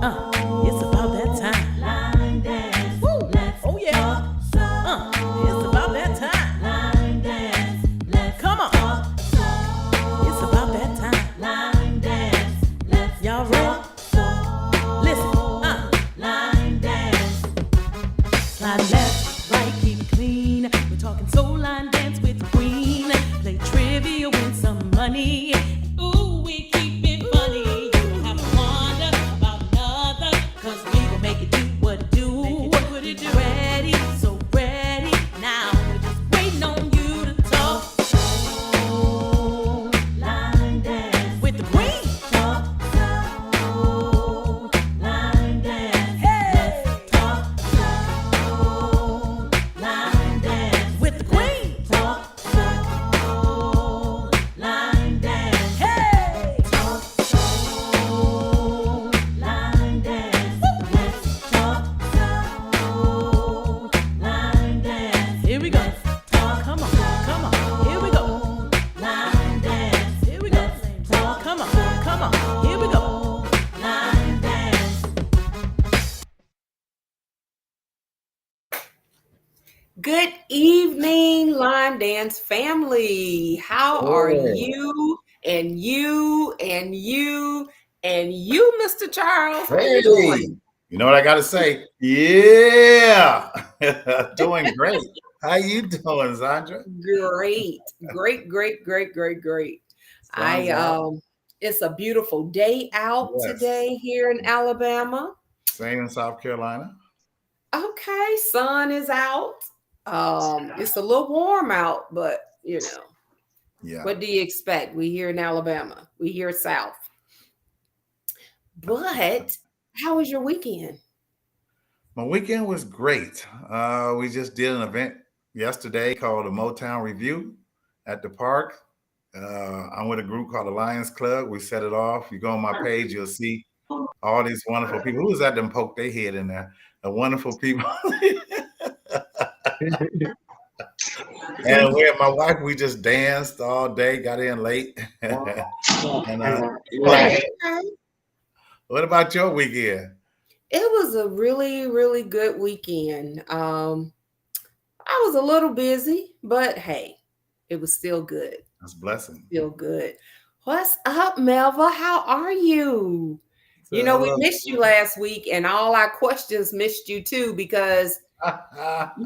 It's about that time. Line dance. Woo. Oh yeah. It's about that time. Line dance. Come on. It's about that time. Line dance. Y'all ready? Listen. Line dance. Slide left, right, keep it clean. We're talking soul line dance with the queen. Play trivia, win some money. Ooh, we keep it funny. You don't have to wonder about another, 'cause we gon' make it do what it do. What it do? Ready, so ready. Now we're just waiting on you to talk. Soul line dance with the queen. Talk soul line dance. Hey, let's talk soul line dance with the queen. Talk soul line dance. Hey, talk soul line dance. Let's talk soul line dance. Here we go. Talk, come on, here we go. Line dance, here we go. Talk, come on, here we go. Line dance. Good evening, line dance family. How are Hey. you and you and you and you, Mr. Charles? How you Hey, doing? you know what I got to say? Yeah, doing great. How you doing, Sandra? Great, great, great, great, great, great. Sun's I out. It's a beautiful day out Yes. today here in Alabama. Same in South Carolina. Okay, sun is out. It's a little warm out, but Yeah. what do you expect? We here in Alabama. We here south. But how was your weekend? My weekend was great. We just did an event yesterday called the Motown Review at the park. I'm with a group called the Lions Club. We set it off. You go on my page, you'll see all these wonderful people. Who was that them poke their head in there? The wonderful people. And with my wife, we just danced all day, got in late. And Okay. what about your weekend? It was a really, really good weekend. I was a little busy, but hey, it was still good. That's a blessing. Still good. What's up, Melva? How are you? So, We hello. missed you last week, and all our questions missed you too because it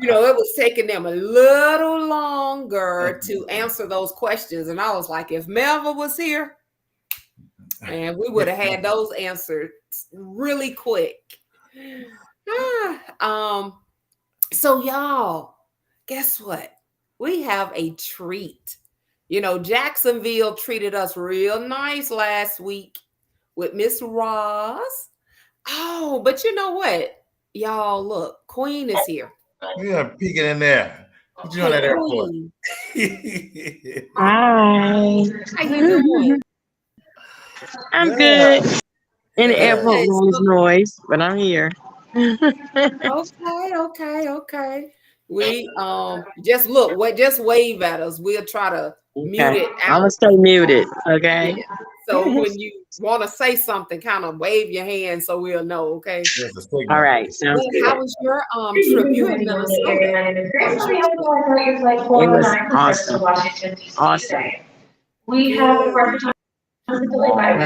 was taking them a little longer to answer those questions. And I was like, if Melva was here, and we would have had those answered really quick. So y'all, guess what? We have a treat. Jacksonville treated us real nice last week with Miss Ross. Oh, but you know what? Y'all, look, Queen is here. Yeah, peeking in there. What you doing at airport? Queen, Hi. how you doing? I'm Yeah, good. In the yeah. airport Yes. noise, but I'm here. Okay. We just just wave at us. We'll try to mute Okay. it I'm gonna out. stay muted. Okay. Yeah. So when you want to say something, kind of wave your hand so we'll know, okay? There's a All signal. right. Sounds Well, good. how was your trip? You in Minnesota. How was your trip? It was awesome. Awesome. Good.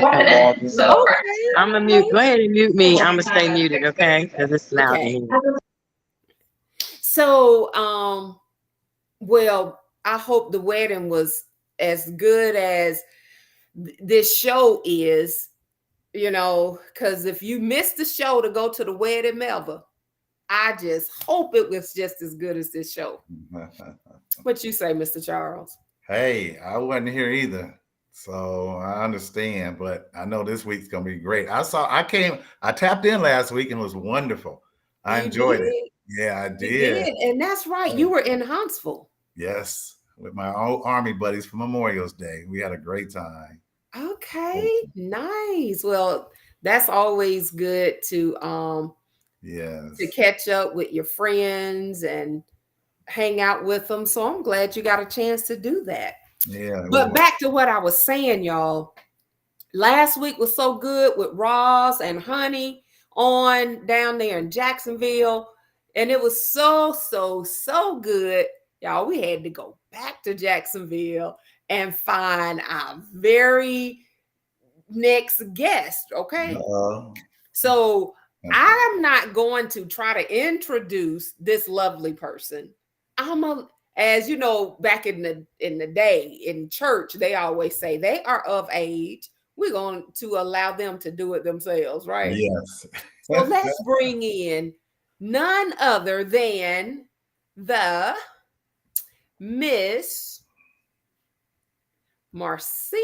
Okay. Okay. I'm gonna mute. Go ahead and mute me. I'm gonna stay muted. Okay. Because it's loud Okay. in here. So, well, I hope the wedding was as good as this show is, because if you missed the show to go to the wedding, Melva, I just hope it was just as good as this show. What you say, Mr. Charles? Hey, I wasn't here either. So I understand, but I know this week's gonna be great. I tapped in last week and it was wonderful. I You enjoyed it. did. Yeah, I You did. did. And that's right. You were in Huntsville. Yes, with my old army buddies for Memorial's Day. We had a great time. Okay. Nice. Well, that's always good to Yes. catch up with your friends and hang out with them. So I'm glad you got a chance to do that. Yeah. But back to what I was saying, y'all. Last week was so good with Ross and Honey. on down there in Jacksonville. And it was so, so, so good. Y'all, we had to go back to Jacksonville and find our very next guest. Okay. So I'm not going to try to introduce this lovely person. As you know, back in the day in church, they always say they are of age. We're going to allow them to do it themselves, right? Yes. So let's bring in none other than the Miss Marcena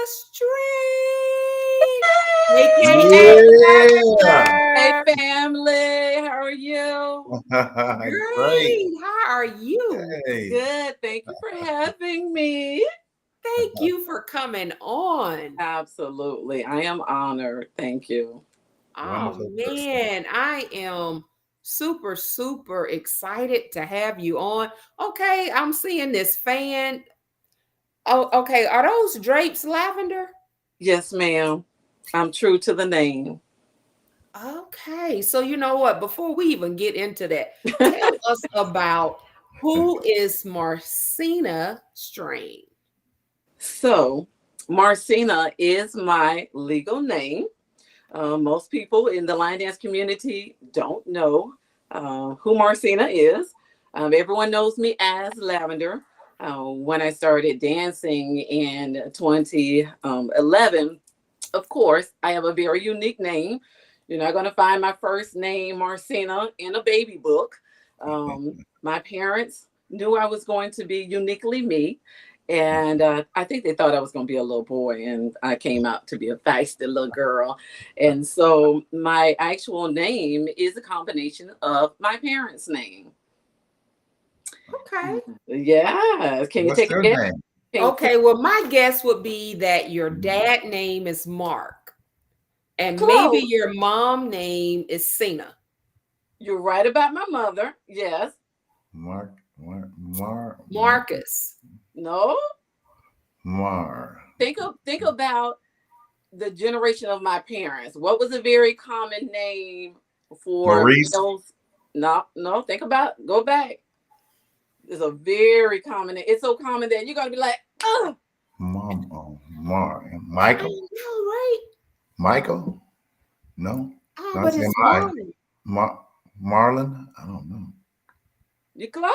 Street. Yeah. Hey family, how are you? Great. How are you? Hey. Good. Thank you for having me. Thank you for coming on. Absolutely. I am honored. Thank you. Oh man, I am super, super excited to have you on. Okay, I'm seeing this fan. Oh, okay. Are those drapes lavender? Yes, ma'am. I'm true to the name. Okay, so you know what? Before we even get into that, tell us about who is Marcena Strain. So, Marcena is my legal name. Most people in the line dance community don't know who Marcena is. Everyone knows me as Lavender. When I started dancing in 2011, of course, I have a very unique name. You're not going to find my first name, Marcena, in a baby book. My parents knew I was going to be uniquely me. And I think they thought I was going to be a little boy, and I came out to be a feisty little girl. And so my actual name is a combination of my parents' name. Okay. Yeah. Can you What's take a your guess? name? Okay, well, my guess would be that your dad name is Mark, and maybe Close. your mom name is Cena. You're right about my mother. Yes. Marcus. No. Mar. Think about the generation of my parents. What was a very common name for Maurice. males? No. Think about. Go back. It's a very common name. It's so common that you're gonna be like, oh. Michael. I know, right? Michael. No. Oh, but it's Marlon. Marlon. I don't know. You're close.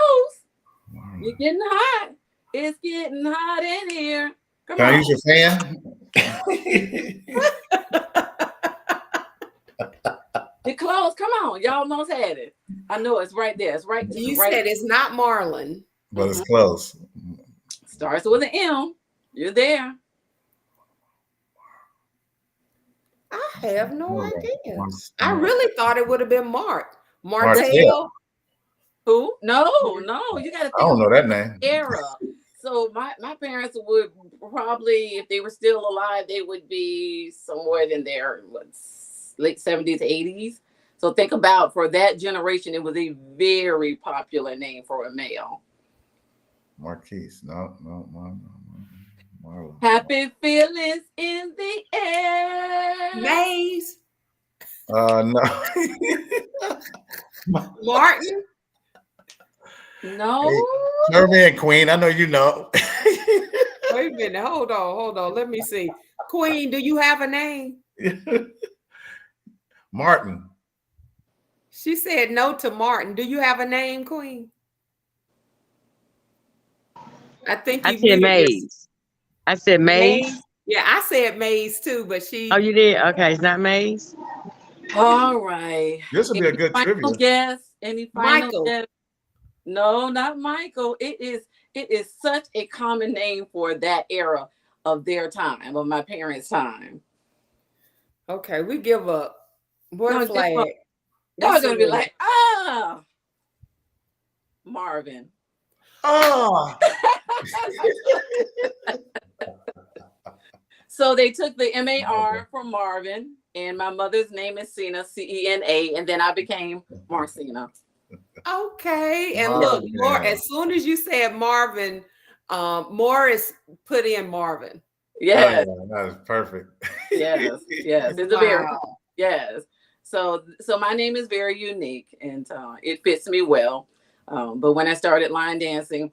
Marlon. You're getting hot. It's getting hot in here. Come Can on. I use your fan? You're close. Come on. Y'all almost had it. I know it's right there. It's right. You right. said it's not Marlon. But it's close. Starts with an M. You're there. I have no idea. Mark. I really thought it would have been Mark. Martell. Martell. Who? No. You got to think. I don't know that name. Era. So my parents would probably, if they were still alive, they would be somewhere in their late 70s, 80s. So think about, for that generation, it was a very popular name for a male. Marquise. No. Marlon. Happy feelings in the air. Maze. No. Martin. No. Hey, Merman Queen. I know you know. Wait a minute. Hold on. Let me see. Queen, do you have a name? Martin. She said no to Martin. Do you have a name, Queen? I think you I said Maze. I said Maze. Yeah, I said Maze too, but she. Oh, you did? Okay, it's not Maze. All right. This will be a good final trivia. guess? Any final Michael. guess? No, not Michael. It is such a common name for that era of their time, of my parents' time. Okay, we give up. What Y'all flag? Y'all gonna be like, Marvin. Oh. So they took the MAR from Marvin, and my mother's name is Cena, CENA, and then I became Marcena. Okay, and Marvin. look, as soon as you said Marvin, Morris put in Marvin. Yes. Oh, that is perfect. Yes. It's a very yes. So my name is very unique, and it fits me well. But when I started line dancing,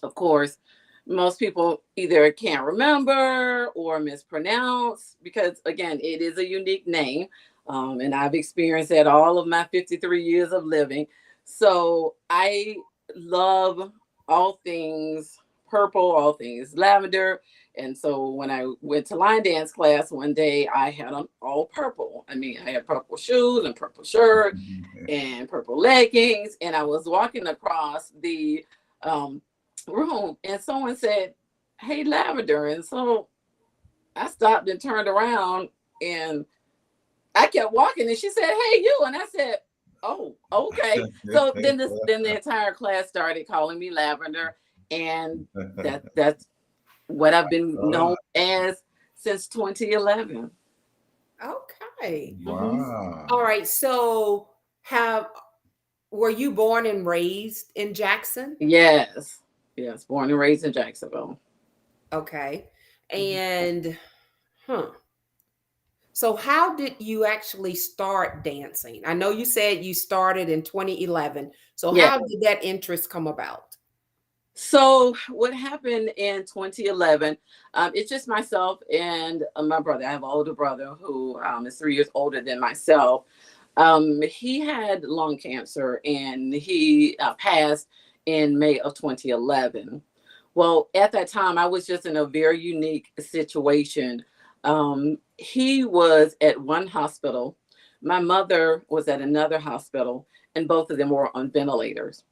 of course, most people either can't remember or mispronounce because, again, it is a unique name. And I've experienced that all of my 53 years of living. So I love all things purple, all things lavender. And so when I went to line dance class one day, I had on all purple. I mean, I had purple shoes and purple shirt and purple leggings. And I was walking across the room and someone said, "Hey, Lavender." And so I stopped and turned around and I kept walking and she said, "Hey, you." And I said, "Oh, okay." So then the entire class started calling me Lavender, and that's what I've been known as since 2011. Okay. Wow. All right. So were you born and raised in Jackson? Yes. Yes. Born and raised in Jacksonville. Okay. And so how did you actually start dancing? I know you said you started in 2011. So Yeah. how did that interest come about? So what happened in 2011, it's just myself and my brother. I have an older brother who is 3 years older than myself. He had lung cancer and he passed in May of 2011. Well, at that time, I was just in a very unique situation. He was at one hospital. My mother was at another hospital, and both of them were on ventilators.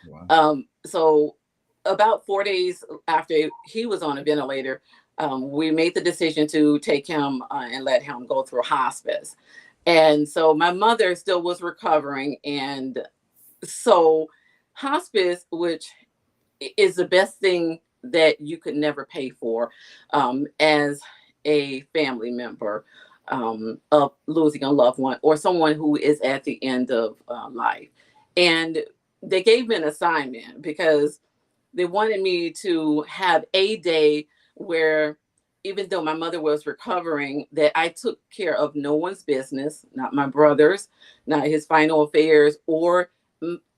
Wow. So about 4 days after he was on a ventilator, we made the decision to take him and let him go through hospice. And so my mother still was recovering. And so hospice, which is the best thing that you could never pay for as a family member of losing a loved one or someone who is at the end of life. And they gave me an assignment because they wanted me to have a day where, even though my mother was recovering, that I took care of no one's business, not my brother's, not his final affairs, or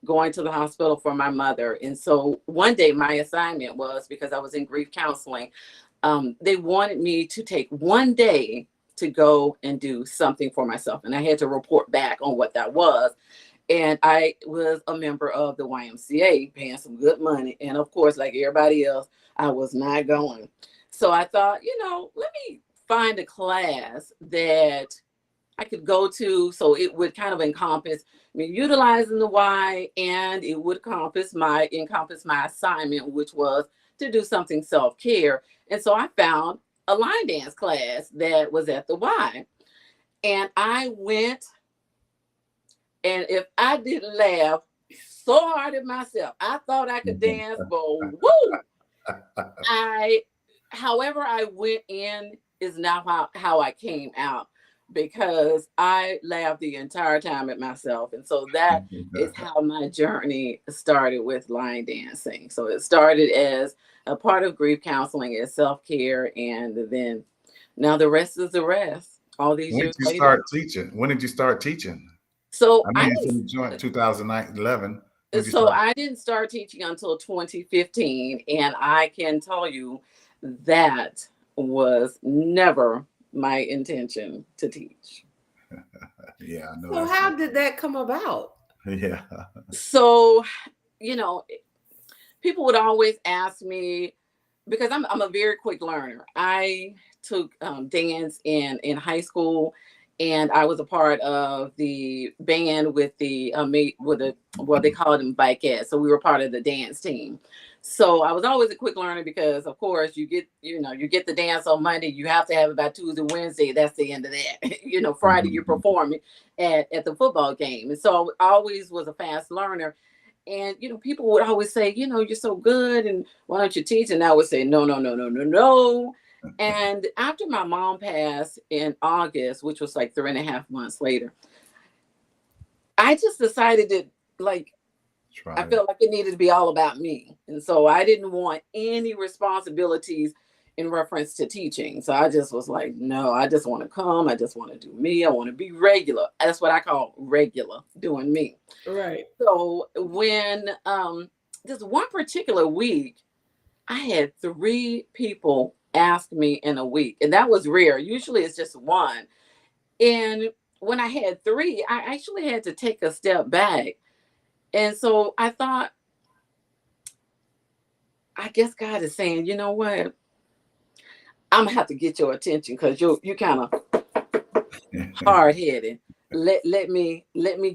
going to the hospital for my mother. And so one day my assignment was, because I was in grief counseling, they wanted me to take one day to go and do something for myself. And I had to report back on what that was. And I was a member of the YMCA, paying some good money. And of course, like everybody else, I was not going. So I thought, let me find a class that I could go to so it would kind of encompass me utilizing the Y, and it would encompass my assignment, which was to do something self-care. And so I found a line dance class that was at the Y. And I went. And if I didn't laugh so hard at myself, I thought I could dance, but woo! However I went in is not how I came out, because I laughed the entire time at myself. And so that is how my journey started with line dancing. So it started as a part of grief counseling, as self-care, and then now the rest is the rest. All these years later. When did you start teaching? So I mean, you joined 2011. So I didn't start teaching until 2015, and I can tell you that was never my intention to teach. Yeah, I know. So how did that come about? Yeah. So, people would always ask me, because I'm a very quick learner. I took dance in high school, and I was a part of the band with the what they call them bikettes. So we were part of the dance team. So I was always a quick learner because, of course, you get the dance on Monday. You have to have it by Tuesday, Wednesday. That's the end of that. Friday you're performing at the football game. And so I always was a fast learner. And, people would always say, you're so good, and why don't you teach? And I would say, no, no, no, no, no, no. And after my mom passed in August, which was like 3.5 months later, I just decided that, I felt like it needed to be all about me. And so I didn't want any responsibilities in reference to teaching. So I just was like, no, I just want to come. I just want to do me. I want to be regular. That's what I call regular, doing me. Right. So when this one particular week, I had 3 people ask me in a week, and that was rare. Usually it's just one. And when I had 3, I actually had to take a step back. And so I thought, I guess God is saying, you know what? I'm gonna have to get your attention because you kind of hard headed. Let me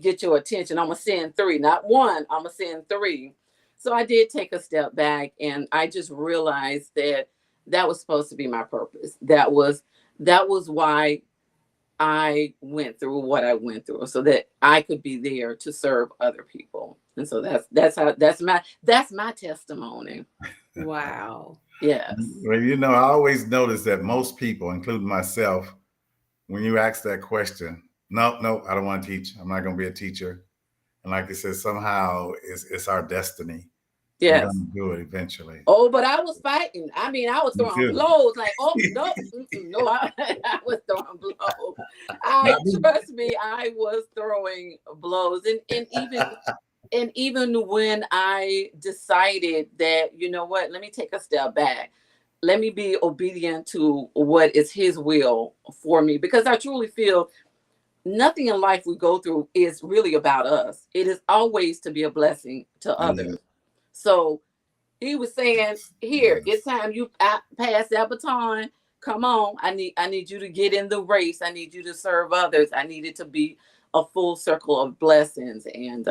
get your attention. I'm gonna send 3, not 1. I'm gonna send 3. So I did take a step back, and I just realized that that was supposed to be my purpose. That was why I went through what I went through, so that I could be there to serve other people. And so that's my testimony. Wow. Yes. Well, you know, I always notice that most people, including myself, when you ask that question, no, I don't want to teach. I'm not going to be a teacher. And like I said, somehow it's our destiny. We're Yes. going to do it eventually. Oh, but I was fighting. I mean, I was Me throwing too. blows like, oh, no, no, I was throwing blows. Trust me, I was throwing blows. And even when I decided that, you know what, let me take a step back. Let me be obedient to what is his will for me, because I truly feel nothing in life we go through is really about us. It is always to be a blessing to others. Yes. So he was saying, here, Yes. it's time you pass that baton. Come on. I need you to get in the race. I need you to serve others. I need it to be a full circle of blessings. And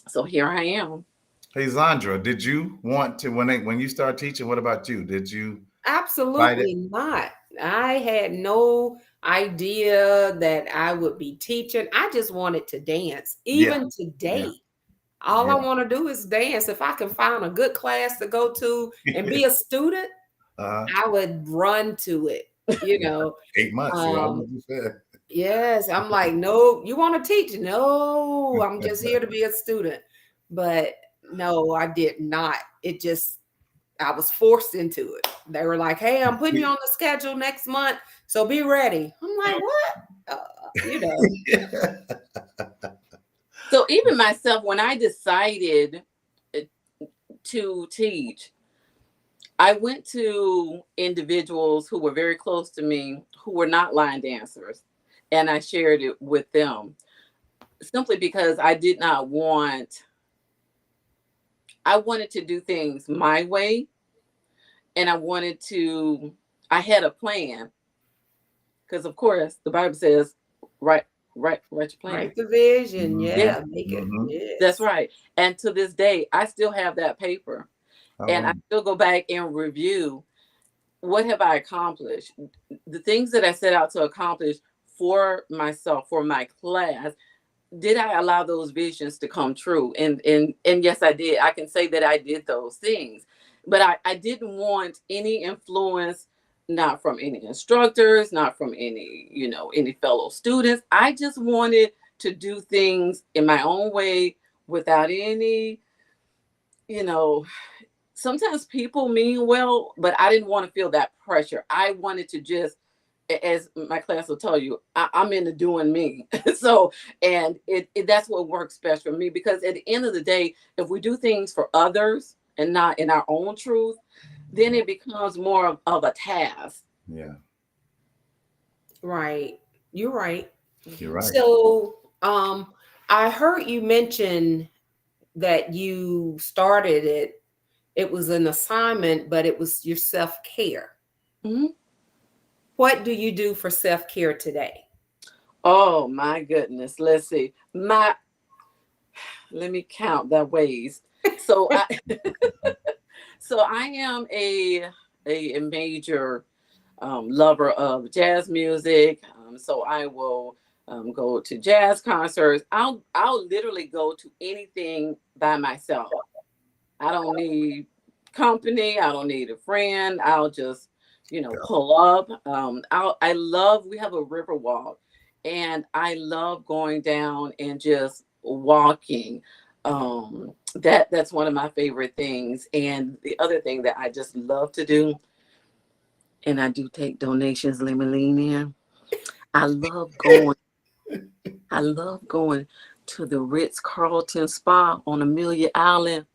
so here I am. Hey, Zandra, did you want to, when you start teaching, what about you? Did you fight it? Absolutely not. I had no idea that I would be teaching. I just wanted to dance. Yeah. Even today, Yeah. all I Yeah. want to do is dance. If I can find a good class to go to and be a student, I would run to it, you know. 8 months, yeah, Um, what you said. yes, I'm like, no, you want to teach? No, I'm just here to be a student. But no, I did not. I was forced into it. They were like, hey, I'm putting you on the schedule next month, so be ready. I'm like, what? You know. So even myself, when I decided to teach, I went to individuals who were very close to me who were not line dancers, and I shared it with them simply because I wanted to do things my way, and I had a plan, because of course the Bible says, write your plan. Write the vision. Mhm. Yeah, make it. Mhm. Yes. That's right. And to this day, I still have that paper, and I Oh, still go back and review what have I accomplished, the things that I set out to accomplish for myself, for my class. Did I allow those visions to come true? And yes, I did. I can say that I did those things, but I didn't want any influence, not from any instructors, not from any fellow students. I just wanted to do things in my own way without any, sometimes people mean well, but I didn't want to feel that pressure. I wanted to just, as my class will tell you, I'm into doing me. So, and that's what works best for me, because at the end of the day, if we do things for others and not in our own truth, then it becomes more of a task. yeah, Right. You're right. you're right. So, I heard you mention that you started it. It was an assignment, but it was your self-care. Mhm. What do you do for self-care today? Oh my goodness. Let's see. Let me count the ways. So I am a major lover of jazz music. So I will go to jazz concerts. I'll literally go to anything by myself. I don't need company. I don't need a friend. I'll just, pull up. We have a river walk, and I love going down and just walking. That's one of my favorite things. And the other thing that I just love to do and I do take donations. Let me lean in. I love going. I love going to the Ritz Carlton Spa on Amelia Island.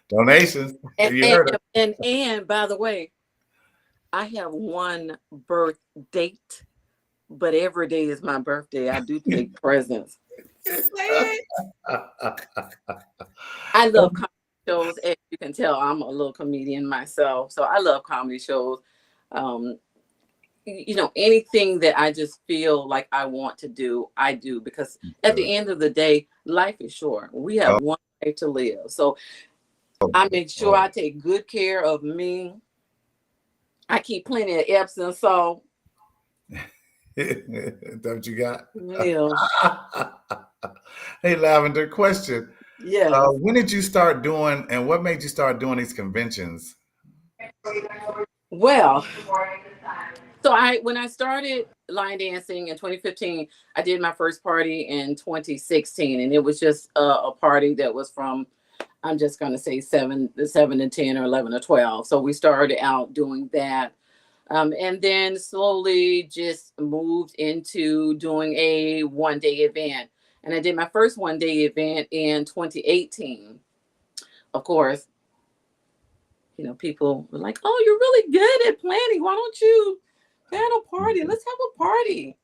Donations. And, You and heard it. and by the way, I have one birth date, but every day is my birthday. I do take presents. Say it. I love comedy shows. As you can tell, I'm a little comedian myself, so I love comedy shows. Um, anything that I just feel like I want to do, I do, because at the end of the day, life is short. We have Oh, one life to live. So I make sure I take good care of me. I keep plenty of Epsom salt. Is that what you got? Yeah. Hey, Lavender, question. Yes. When did you start doing, and what made you start doing these conventions? Well, so when I started line dancing in 2015, I did my first party in 2016, and it was just a party that was from, I'm just going to say 7 to 10 or 11 or 12. So we started out doing that. And then slowly just moved into doing a 1-day event. And I did my first 1-day event in 2018. Of course, people were like, "Oh, you're really good at planning. Why don't you plan a party? Let's have a party."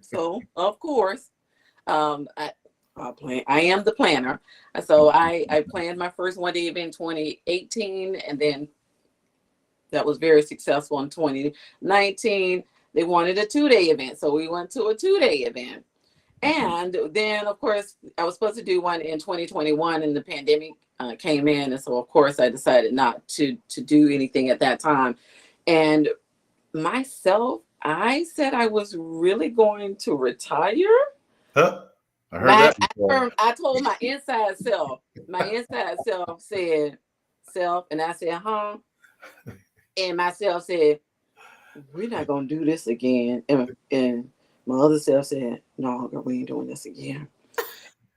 So, of course, I am the planner. So I planned my first 1-day event in 2018, and then that was very successful in 2019. They wanted a 2-day event, so we went to a 2-day event. And then, of course, I was supposed to do one in 2021, and the pandemic came in, and so of course I decided not to do anything at that time. And myself, I said I was really going to retire. Huh? I heard that before. I told my inside self. My inside self said, "Self," and I said, "Huh?" And myself said, "We're not gonna do this again." And my other self said, "No, girl, we ain't doing this again."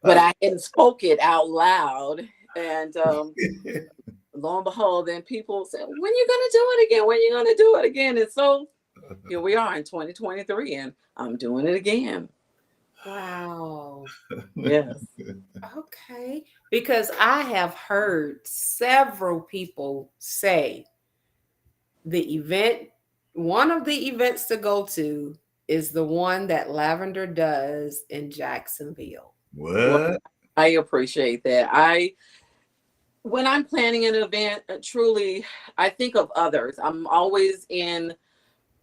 But I hadn't spoke it out loud. And lo and behold, then people said, "When you gonna do it again? When you gonna do it again?" And so here we are in 2023, and I'm doing it again. Wow. Yes. Okay. Because I have heard several people say one of the events to go to is the one that Lavender does in Jacksonville. Well, What? I appreciate that. When I'm planning an event, truly, I think of others. I'm always in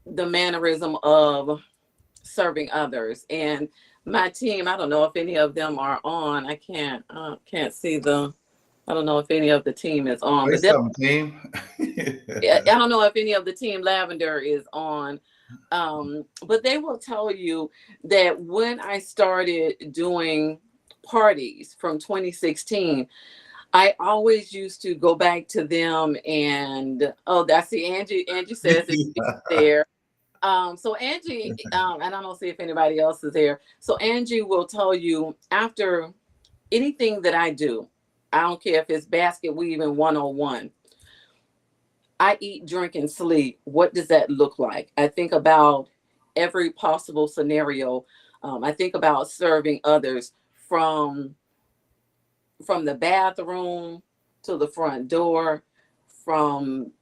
the mannerism of serving others, and my team. I don't know if any of them are on. I can't see the. I don't know if any of the team is on, Say but something, team. I don't know if any of the team Lavender is on. But they will tell you that when I started doing parties from 2016, I always used to go back to them, and I see Angie. Angie says it's there. So Angie, and I don't see if anybody else is there. So Angie will tell you after anything that I do, I don't care if it's basket weaving 101. I eat, drink, and sleep. What does that look like? I think about every possible scenario. I think about serving others from the bathroom to the front door. From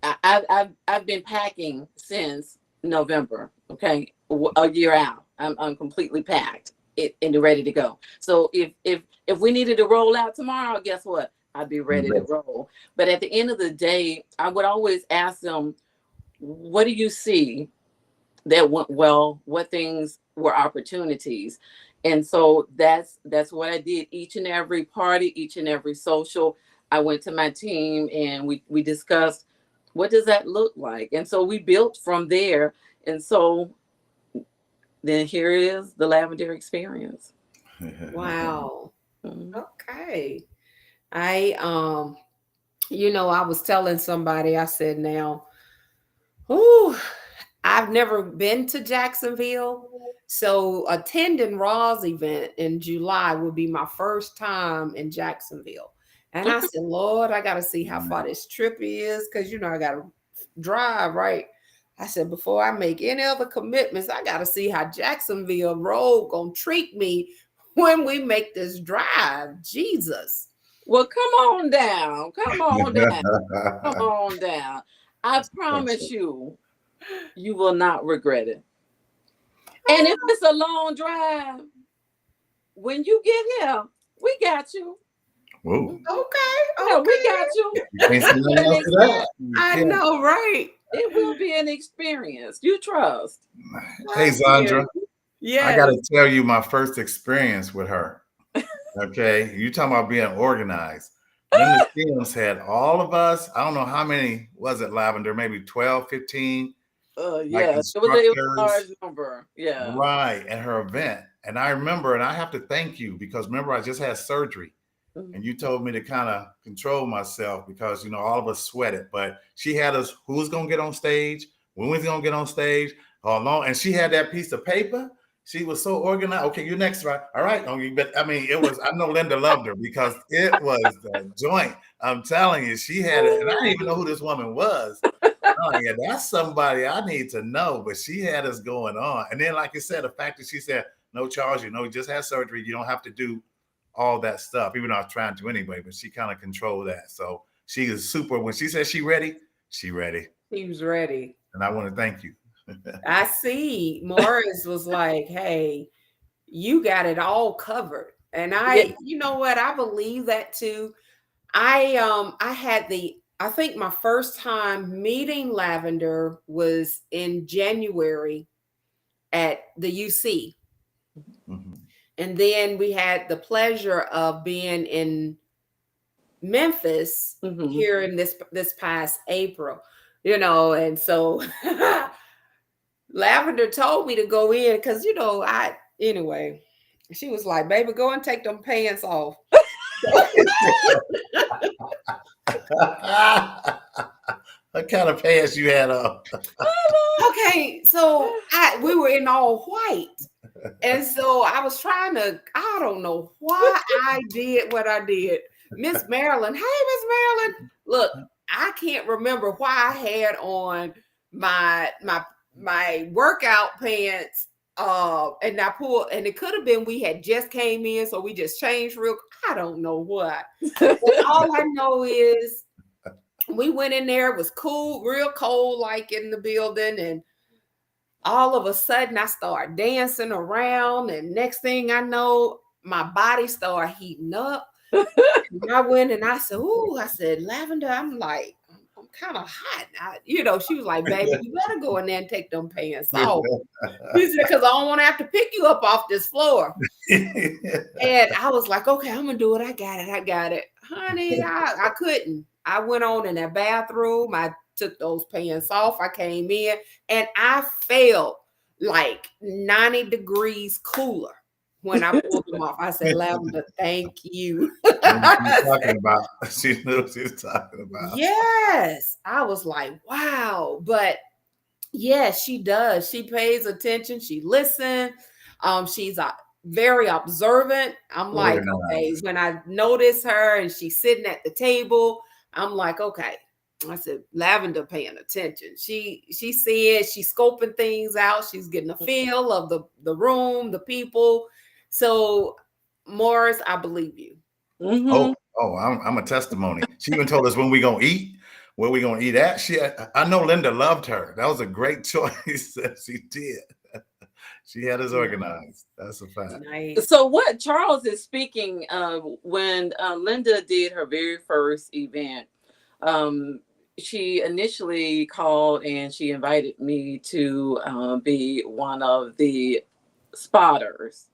I've been packing since November. Okay, a year out. I'm completely packed and ready to go. So if we needed to roll out tomorrow, guess what? I'd be ready to roll. But at the end of the day, I would always ask them, "What do you see that went well? What things were opportunities?" And so that's what I did. Each and every party, each and every social, I went to my team and we discussed, what does that look like? And so we built from there. And so then here is the Lavender experience. Wow. Mhm. Okay. I I was telling somebody, I said, now, oh, I've never been to Jacksonville. So attending Raw's event in July would be my first time in Jacksonville. And I said, Lord, I got to see how far this trip is because, I got to drive, right? I said, before I make any other commitments, I got to see how Jacksonville Road gonna treat me when we make this drive. Jesus. Well, come on down. Come on down. Come on down. I promise you, you will not regret it. And if it's a long drive, when you get here, we got you. Whoa. Okay. Yeah, we got you. You can't say nothing else to that. I know, right? It will be an experience. You trust. Hey, Zandra. Yeah. I got to tell you my first experience with her. Okay. You talking about being organized. Linda Sims had all of us. I don't know how many was it, Lavender? Maybe 12, 15. Yeah, it was a large number. Yeah. Right. At her event. And I remember, and I have to thank you because remember, I just had surgery. And you told me to kind of control myself because, you know, all of us sweated. But she had us, who was going to get on stage, when was going to get on stage, how long. And she had that piece of paper. She was so organized. Okay, you're next, right? All right. But I mean, it was, I know Linda loved her because it was the joint. I'm telling you, she had it. And I didn't even know who this woman was. Oh, yeah, that's somebody I need to know. But she had us going on. And then, like you said, the fact that she said, no charge, you know, you just had surgery. You don't have to do all that stuff, even though I was trying to anyway, but she kind of controlled that. So she is super. When she says she ready, she ready. He was ready. And I want to thank you. I see. Morris was like, hey, you got it all covered. And you know what? I believe that too. I think my first time meeting Lavender was in January at the UC. Mm-hmm. And then we had the pleasure of being in Memphis here in this past April, you know, and so Lavender told me to go in because, you know, anyway, she was like, baby, go and take them pants off. What kind of pants you had on? Okay, so we were in all white. And so I was trying to, I don't know why I did what I did. Miss Marilyn, hey, Miss Marilyn, look, I can't remember why I had on my workout pants. And I pulled, and it could have been we had just came in, so we just changed I don't know what. But all I know is we went in there, it was cool, real cold, like in the building, and all of a sudden I started dancing around, and next thing I know, my body started heating up. I went and I said, "Ooh," I said, "Lavender," I'm like, I'm kind of hot. You know, she was like, "Baby, you better go in there and take them pants off." She said, "Because I don't want to have to pick you up off this floor." And I was like, "Okay, I'm gonna do it. I got it, honey." I couldn't. I went on in that bathroom. I took those pants off. I came in and I felt like 90 degrees cooler when I pulled them off. I said, "Lavender, thank you." Talking about. She knew what she was talking about. Yes. I was like, wow. But yes, she does. She pays attention. She listens. She's very observant. I'm like, okay, when I notice her and she's sitting at the table, I'm like, okay. I said, Lavender paying attention. She said she's scoping things out. She's getting a feel of the room, the people. So, Morris, I believe you. Mm-hmm. I'm a testimony. She even told us when we gonna eat, where we gonna eat at. I know Linda loved her. That was a great choice that she did. She had us organized. That's a fact. Nice. So what Charles is speaking of when Linda did her very first event, she initially called and she invited me to be one of the spotters.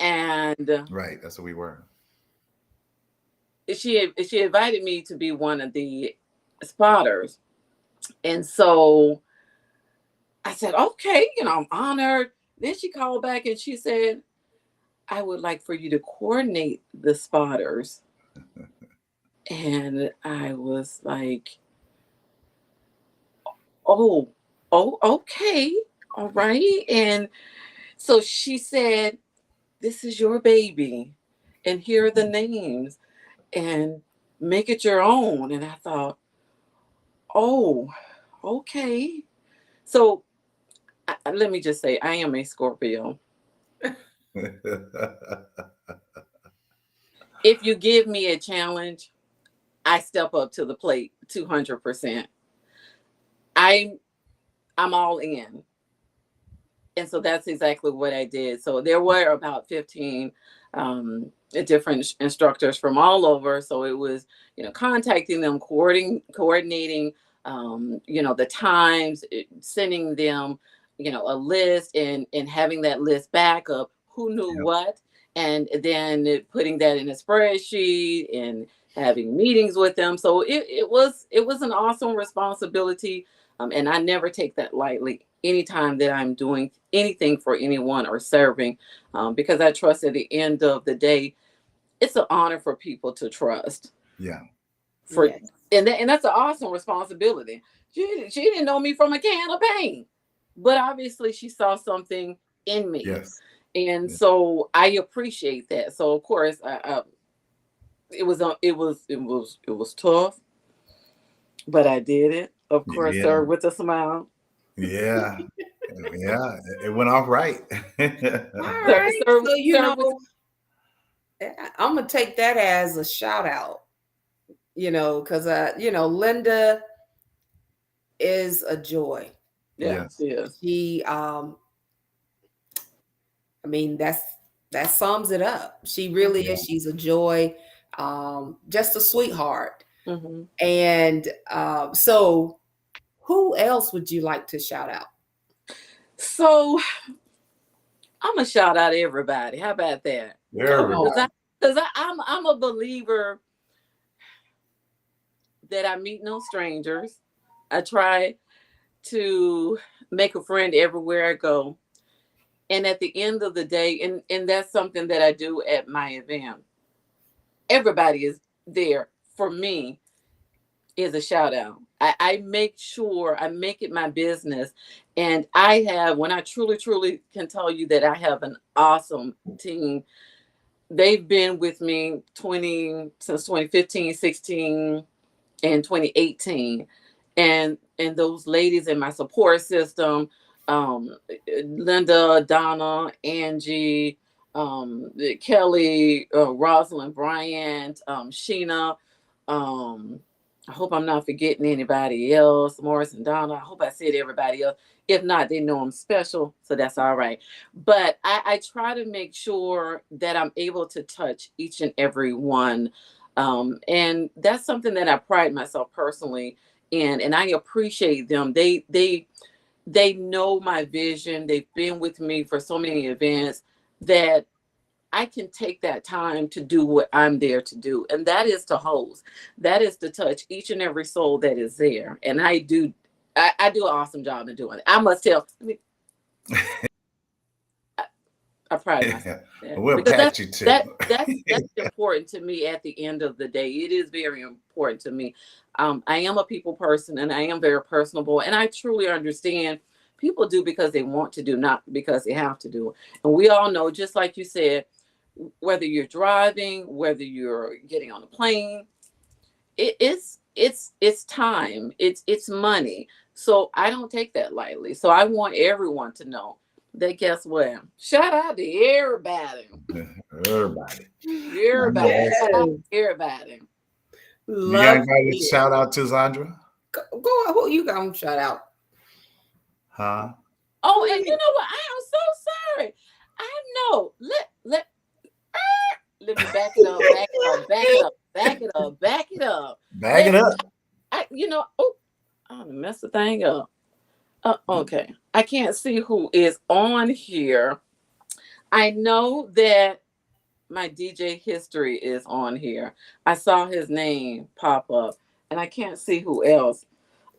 And right, that's what we were. She invited me to be one of the spotters. And so I said, okay, you know, I'm honored. Then she called back and she said, I would like for you to coordinate the spotters. And I was like, oh, okay. All right. And so she said, this is your baby. And here are the names. And make it your own. And I thought, Oh, okay. So let me just say, I am a Scorpio. If you give me a challenge, I step up to the plate 200%. I'm all in. And so that's exactly what I did. So there were about 15 different instructors from all over. So it was, contacting them, coordinating, the times, sending them, a list, and having that list back of who knew Yep. what, and then putting that in a spreadsheet and having meetings with them. So it was an awesome responsibility. And I never take that lightly anytime that I'm doing anything for anyone or serving, because I trust at the end of the day, it's an honor for people to trust. Yeah. Yes. And that's an awesome responsibility. She didn't know me from a can of paint, but obviously she saw something in me. Yes. And Yes. so I appreciate that. So of course, it was tough, but I did it. Of course, Yeah. sir, with a smile. Yeah. Yeah. It went off right. All Sir, right. sir, So, sir, with I'm going to take that as a shout out, because, Linda is a joy. yeah, Yes. yes. She, I mean, that sums it up. She really Yeah. is. She's a joy, just a sweetheart. Hmm. And so, who else would you like to shout out? So I'm gonna shout out everybody. How about that? Come Very. on. Because I'm a believer that I meet no strangers. I try to make a friend everywhere I go. And at the end of the day, and that's something that I do at my event. Everybody is there for me is a shout out. I make sure I make it my business. And I have, when I truly, truly can tell you that I have an awesome team. They've been with me since 2015, 16, and 2018. And those ladies in my support system, Linda, Donna, Angie, Kelly, Rosalind, Bryant, Sheena, I hope I'm not forgetting anybody else, Morris and Donna. I hope I said everybody else. If not, they know I'm special, so that's all right. But I try to make sure that I'm able to touch each and every one. And that's something that I pride myself personally in, and I appreciate them. They know my vision. They've been with me for so many events that I can take that time to do what I'm there to do. And that is to host. That is to touch each and every soul that is there. And I do an awesome job of doing it. I must tell, I pride myself. We'll Because pat you too. that's important to me at the end of the day. It is very important to me. I am a people person, and I am very personable, and I truly understand people do because they want to do, not because they have to do. And we all know, just like you said, whether you're driving, whether you're getting on a plane, it's time, it's money. So I don't take that lightly. So I want everyone to know that, guess what? Shout out to everybody. Everybody. Everybody. Yes. Shout out to everybody. You got Love anybody to it. shout out to, Zandra? Go on. Who you gonna shout out? Huh? Oh, and you know what? I am so sorry. I know. Let me back it up, back it up, back it up, back it up, back it up. Bag it up. I messed the thing up. Okay. I can't see who is on here. I know that my DJ history is on here. I saw his name pop up, and I can't see who else.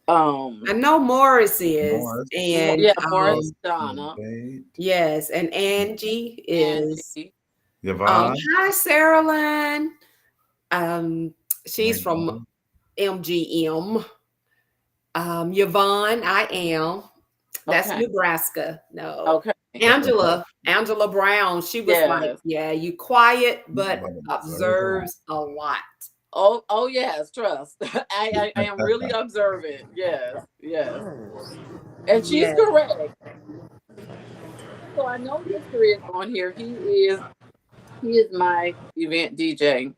I know Morris is, Morris. and Yeah, Morris, Donna, yes, and Angie is. Angie. Yvonne. Hi, Sarah Lynn. She's from MGM. Yvonne, I am. That's Okay. Nebraska. No. Okay. Angela Brown. She was like, Yes. yeah, you quiet, but observes a lot. Oh yes, trust. I am really observant. Yes, yes, and she's Yes. correct. So I know History is on here. He is my event DJ.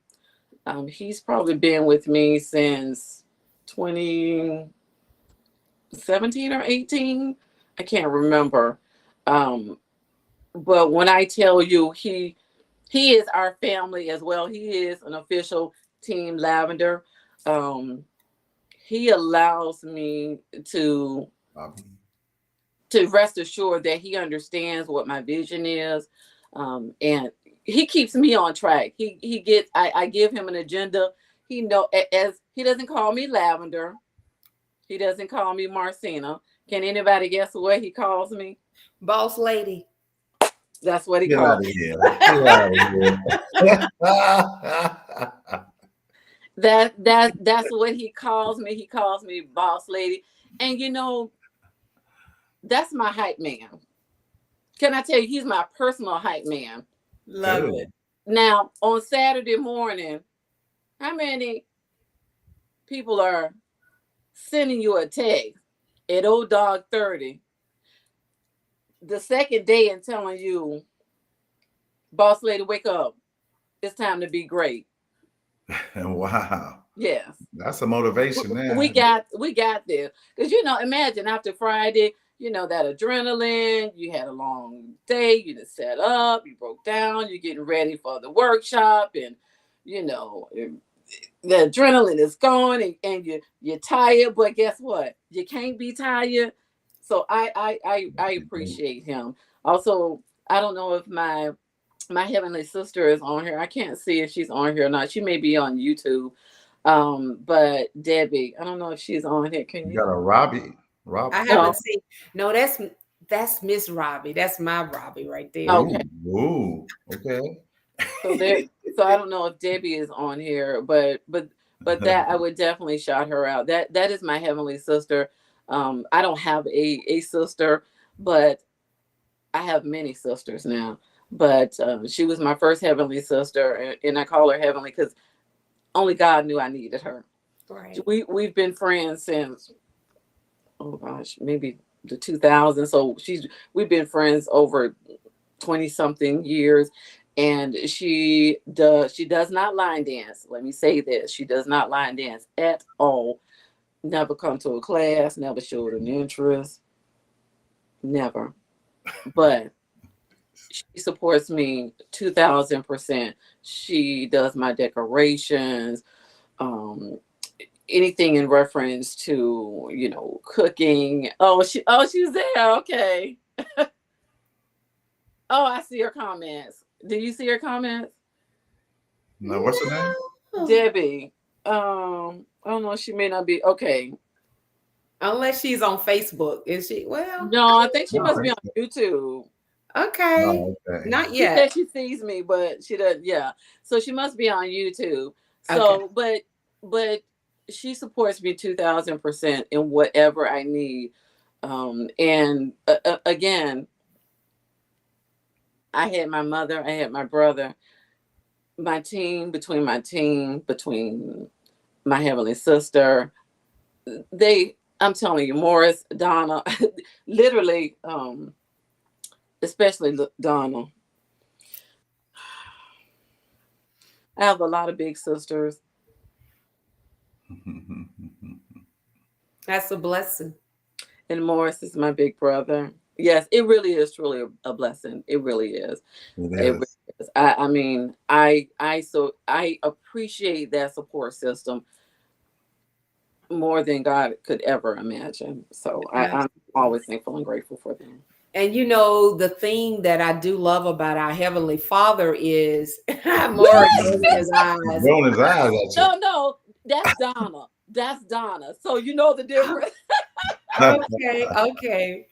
He's probably been with me since 2017 or 18. I can't remember. Um, but when I tell you he is our family as well. He is an official Team Lavender. Um, he allows me to rest assured that he understands what my vision is, and he keeps me on track. He gets I give him an agenda. He know as he doesn't call me Lavender. He doesn't call me Marcena. Can anybody guess what he calls me? Boss lady. That's what he Get calls out of me. here. Get out of here. That's what he calls me. He calls me boss lady. And that's my hype man. Can I tell you, he's my personal hype man. Love Cool. it. Now, on Saturday morning, how many people are sending you a text at old dog 30 the second day and telling you, boss lady, wake up. It's time to be great. Wow. Yes. That's a motivation We there. got there. Because imagine after Friday, that adrenaline, you had a long day, you just set up, you broke down, you're getting ready for the workshop, and the adrenaline is gone, and you're tired, but guess what? You can't be tired. So I appreciate him. Also, I don't know if my heavenly sister is on here. I can't see if she's on here or not. She may be on YouTube. But Debbie, I don't know if she's on here. Can You you? got a Robbie. Rob. I No. haven't seen. No, that's Miss Robbie. That's my Robbie right there. Okay. Ooh, ooh. Okay. So there. So I don't know if Debbie is on here, but that I would definitely shout her out. That is my heavenly sister. I don't have a sister, but I have many sisters now. But she was my first heavenly sister, and I call her heavenly because only God knew I needed her. Right. We've been friends since, oh gosh, maybe the 2000s. So we've been friends over 20 something years, and she does not line dance. Let me say this: she does not line dance at all. Never come to a class. Never showed an interest. Never. But she supports me 2,000%. She does my decorations. Um, Anything in reference to cooking. She's there. Okay. Oh, I see her comments. Do you see her comments? No, what's her name? Debbie. I don't know, she may not be okay. Unless she's on Facebook, is she? Well, No, I think she No, must be on YouTube. okay, oh, okay. not She yet. said she sees me, but she doesn't. Yeah, so she must be on YouTube. Okay. So, but she supports me 2,000% in whatever I need. And again, I had my mother, I had my brother, between my heavenly sister. I'm telling you, Morris, Donna, literally, especially Donna. I have a lot of big sisters. That's a blessing. And Morris is my big brother. Yes, it really is truly a blessing. It really is. It It really is. is. I mean, I appreciate that support system more than God could ever imagine. So I'm always thankful and grateful for them. And the thing that I do love about our Heavenly Father is Morris rolling his eyes. Rolling his eyes at you. No, that's Donna. That's Donna. So you know the difference. Okay.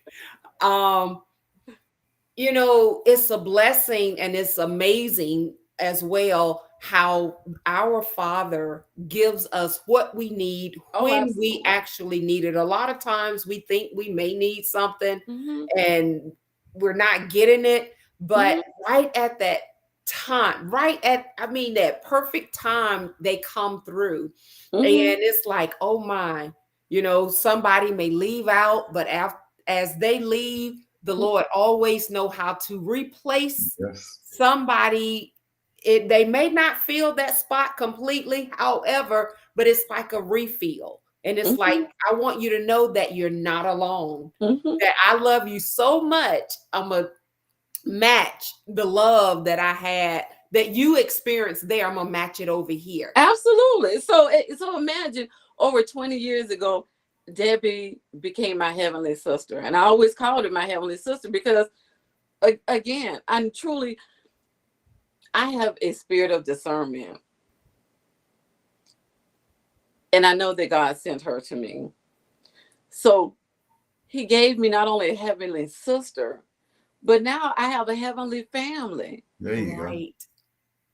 It's a blessing and it's amazing as well how our Father gives us what we need when we absolutely. actually need it. A lot of times we think we may need something Mhm. and we're not getting it, but right at that time, right at, I mean, that perfect time they come through. Mhm. And it's like, oh my, somebody may leave out, but as they leave, the Lord always know how to replace Yes. somebody. They may not fill that spot completely, however, but it's like a refill. And it's like, I want you to know that you're not alone, that I love you so much. I'm a match the love that I had that you experienced there. I'm gonna match it over here. Absolutely. So imagine over 20 years ago, Debbie became my heavenly sister, and I always called her my heavenly sister because, again, I have a spirit of discernment, and I know that God sent her to me. So He gave me not only a heavenly sister, but now I have a heavenly family. There you Right.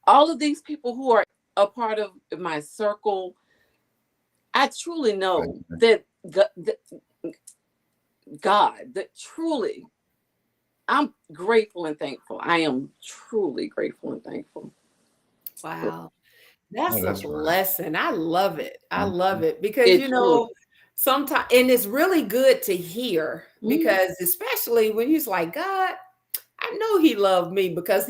All of these people who are a part of my circle, I truly know that God, that truly, I'm grateful and thankful. I am truly grateful and thankful. Wow. go. That's Oh, a that's right. blessing. I love it. I love Mhm. it because, It truly, sometimes, and it's really good to hear, Mhm. because especially when he's like, God, I know he loved me because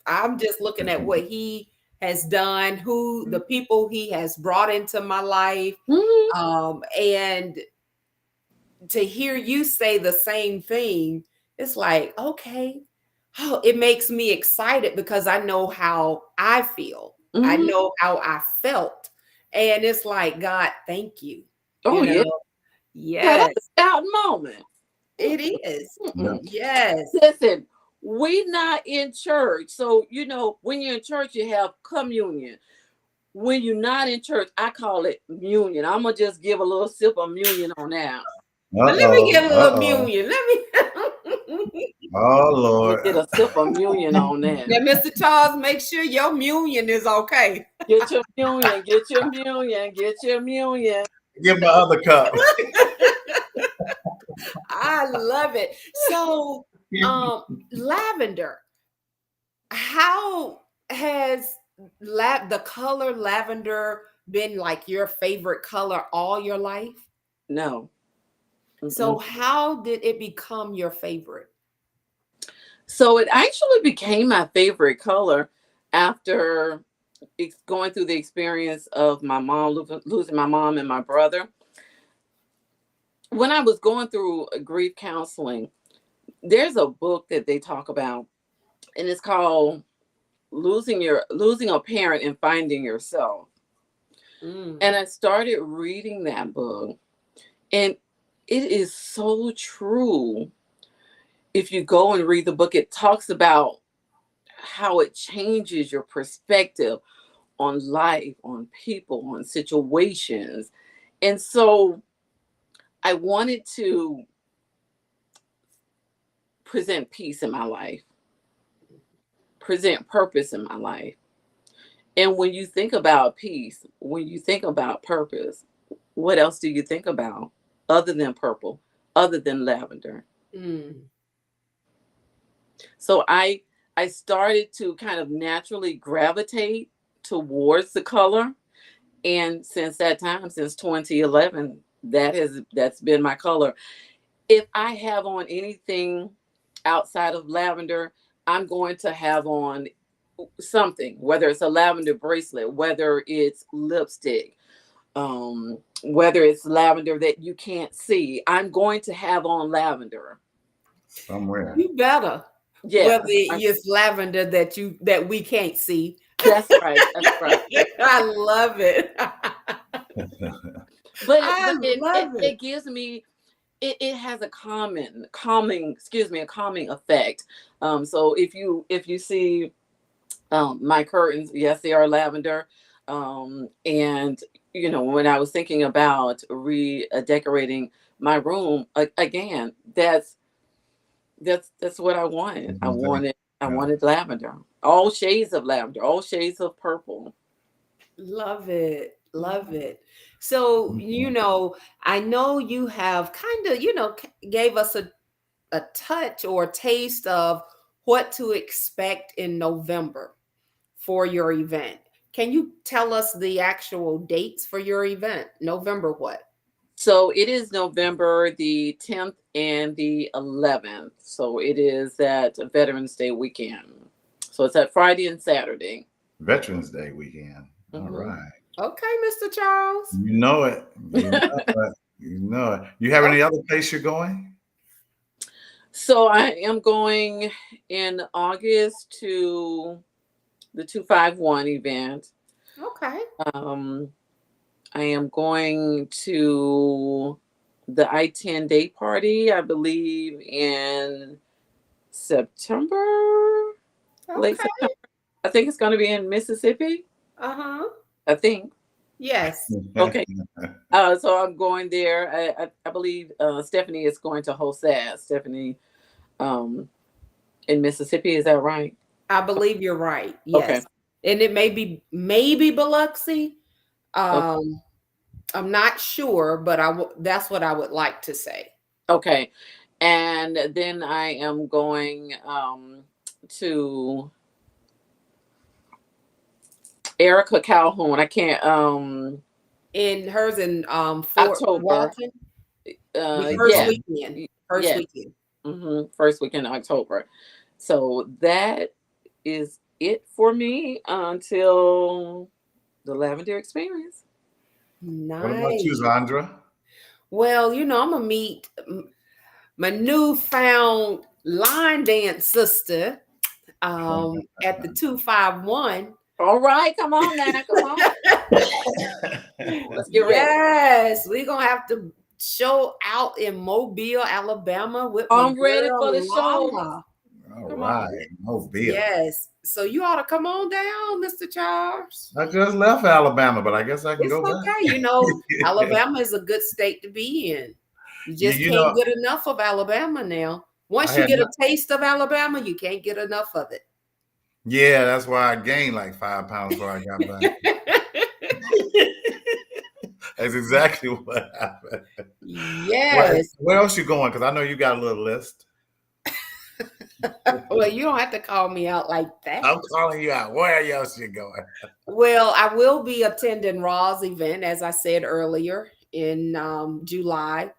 I'm just looking at what he has done, who the people he has brought into my life. And to hear you say the same thing, it's like, okay, oh, it makes me excited because I know how I feel. I Mhm. know how I felt. And it's like, God, thank you. Oh You yeah, know, yeah, yes, that's a proud moment. it is. Yeah. Yes. Listen, we not in church, so when you're in church, you have communion. When you're not in church, I call it communion. I'm gonna just give a little sip of communion on that. But let me get a little Uh-oh. communion. Let me. Oh, I'm gonna Lord. get a sip of communion on that. Now, Mr. Charles, make sure your communion is okay. Get your communion, get your communion, get your communion. Give my other cup. I love it. So, lavender, how has the color lavender been like your favorite color all your life? No. So, Mm-mm. how did it become your favorite? So it actually became my favorite color after going through the experience of my mom losing my mom and my brother. When I was going through grief counseling, there's a book that they talk about, and it's called losing a parent and finding yourself. Mm. And I started reading that book, and it is so true. If you go and read the book, it talks about how it changes your perspective on life, on people, on situations. And so I wanted to present peace in my life, present purpose in my life. And when you think about peace, when you think about purpose, what else do you think about other than purple, other than lavender? Mm. So I started to kind of naturally gravitate towards the color. And since that time, since 2011, that's been my color. If I have on anything outside of lavender, I'm going to have on something, whether it's a lavender bracelet, whether it's lipstick, whether it's lavender that you can't see, I'm going to have on lavender. Somewhere. You better. Yes, Whether it's lavender that we can't see. that's right. That's right. I love it. But I love it. it gives me it has a a calming effect. So if you see my curtains, yes, they are lavender. And when I was thinking about redecorating my room, again, that's what I wanted. I Yeah. wanted lavender, all shades of lavender, all shades of purple. Love it. Love it. So, I know you have kind of, gave us a touch or a taste of what to expect in November for your event. Can you tell us the actual dates for your event? November what? So it is November the 10th and the 11th. So it is that Veterans Day weekend. So it's that Friday and Saturday. Veterans Day weekend. All Mhm. right. Okay, Mr. Charles. You know it. You know it. You know it. You have any other place you're going? So I am going in August to the 251 event. Okay. I am going to the I-10 day party, I believe, in September, late Okay. September. I think it's going to be in Mississippi. Uh-huh. I think. Yes. Okay. So I'm going there. I believe Stephanie is going to host that. Stephanie, in Mississippi, is that right? I believe you're right. Okay. Yes. And it may be maybe Biloxi. Okay. I'm not sure, but that's what I would like to say. Okay. And then I am going to Erica Calhoun. I can't In hers in Fort October. Walton. First Yeah. weekend. First Yes. weekend. First weekend in October. So that is it for me until the Lavender experience. What about you, Nice. Zandra? Well, I'm gonna meet my newfound line dance sister at the 251. All right, come on now, come on. Let's get ready. Yes, we're gonna have to show out in Mobile, Alabama with my I'm ready girl for the show. Lala. All Come right. on. Mobile. Yes. So you ought to come on down, Mr. Charles. I just left Alabama, but I guess I can It's go back. okay. Alabama is a good state to be in. You just you can't know, get enough of Alabama now. Once I you had get not, a taste of Alabama, you can't get enough of it. yeah, that's why I gained like 5 pounds before I got back. That's exactly what happened. Yes. Where else you going? Because I know you got a little list. Well, you don't have to call me out like that. I'm calling you out. Where else you going? Well, I will be attending Raw's event, as I said earlier, in July.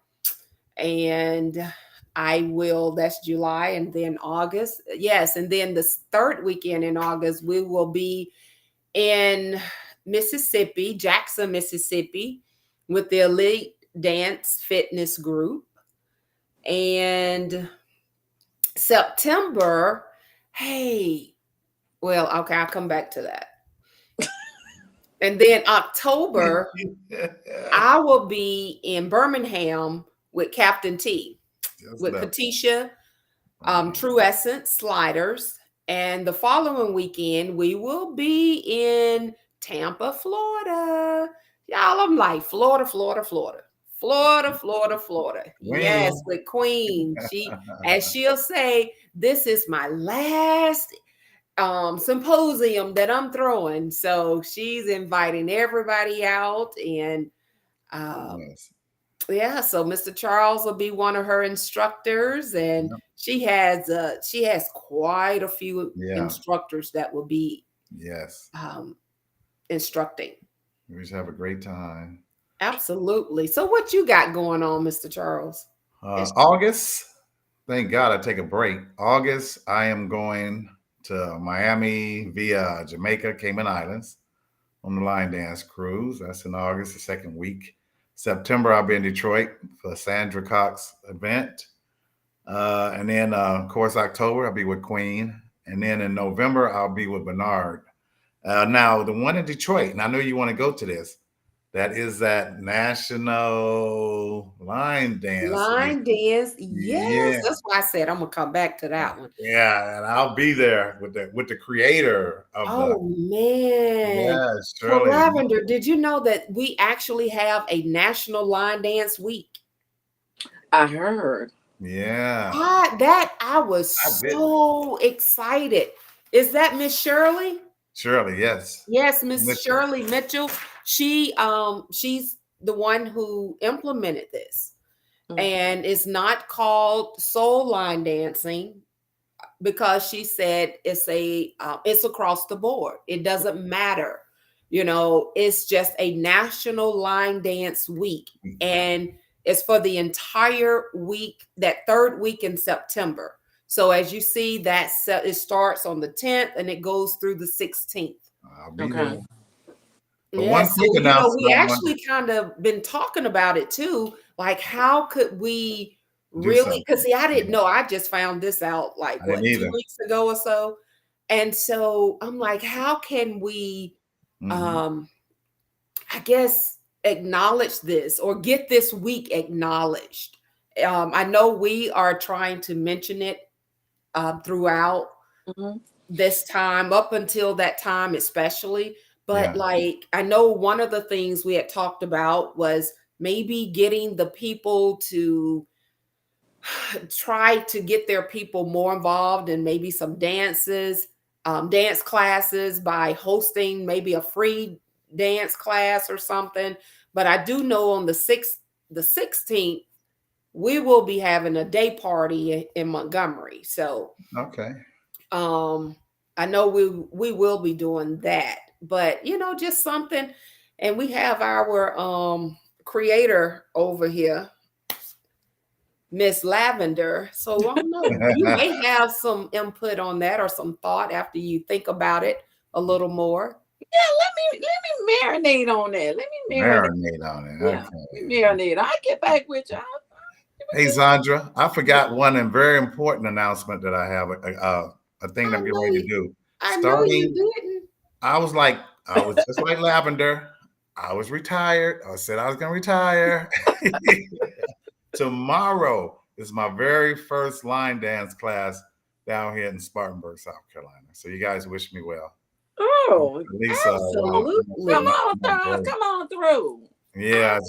And that's July, and then August. Yes. And then the third weekend in August, we will be in Mississippi, Jackson, Mississippi, with the Elite Dance Fitness Group. And September, hey, well, okay, I'll come back to that. And then October, I will be in Birmingham with Captain T, with Katisha, True Essence Sliders. And the following weekend, we will be in Tampa, Florida. Y'all, I'm like, Florida, Florida, Florida. Florida, Florida, Florida. Yes, with Queen. As she'll say, this is my last symposium that I'm throwing. So she's inviting everybody out, and yeah, so Mr. Charles will be one of her instructors, and she has quite a few instructors that will be instructing. We just have a great time. Absolutely. So what you got going on, Mr. Charles? August, thank God I take a break. August, I am going to Miami via Jamaica, Cayman Islands on the line dance cruise. That's in August, the second week. September, I'll be in Detroit for Sandra Cox event. And then, of course, October, I'll be with Queen. And then in November, I'll be with Bernard. Now, the one in Detroit, and I know you want to go to this, that is that National Line Dance. Line dance, yes. That's why I said I'm gonna come back to that one. Yeah, and I'll be there with the creator of man. Yes, Well, Lavender, did you know that we actually have a National Line Dance Week? I heard. Yeah. I was so excited. Is that Miss Shirley? Shirley, yes. Yes, Miss Shirley Mitchell. She's the one who implemented this. And it's not called soul line dancing. because she said it's across the board. It doesn't matter. It's just a national line dance week. And it's for the entire week, that third week in September. So as you see, it starts on the 10th and it goes through the 16th. I'll be Okay. there. But Yeah, one so quick announcement. we actually kind of been talking about it too. Like, how could we really? something. Because see, I didn't know. I just found this out like I didn't 2 either. weeks ago or so, and so I'm like, how can we? Mhm. I guess acknowledge this or get this week acknowledged. I know we are trying to mention it throughout Mhm. this time, up until that time, especially. But Yeah. like, I know one of the things we had talked about was maybe getting the people to try to get their people more involved in maybe some dance classes, by hosting maybe a free dance class or something. But I do know on the 16th, we will be having a day party in Montgomery. So Okay. I know we will be doing that. But just something. And we have our creator over here, Miss Lavender. So I don't know. You may have some input on that or some thought after you think about it a little more. Yeah, let me marinate on that. Let me marinate. Marinate on it. Yeah, Okay. marinate. I'll get back with y'all. Hey, Zandra, I forgot one and very important announcement that I have, a thing that I I'm getting know ready to you, do. I know you Starting, didn't. I was just like Lavender. I was retired. I said I was going to retire. Tomorrow is my very first line dance class down here in Spartanburg, South Carolina. So you guys wish me well. Oh, At least come Absolutely. on, Charles. Come on through. yeah,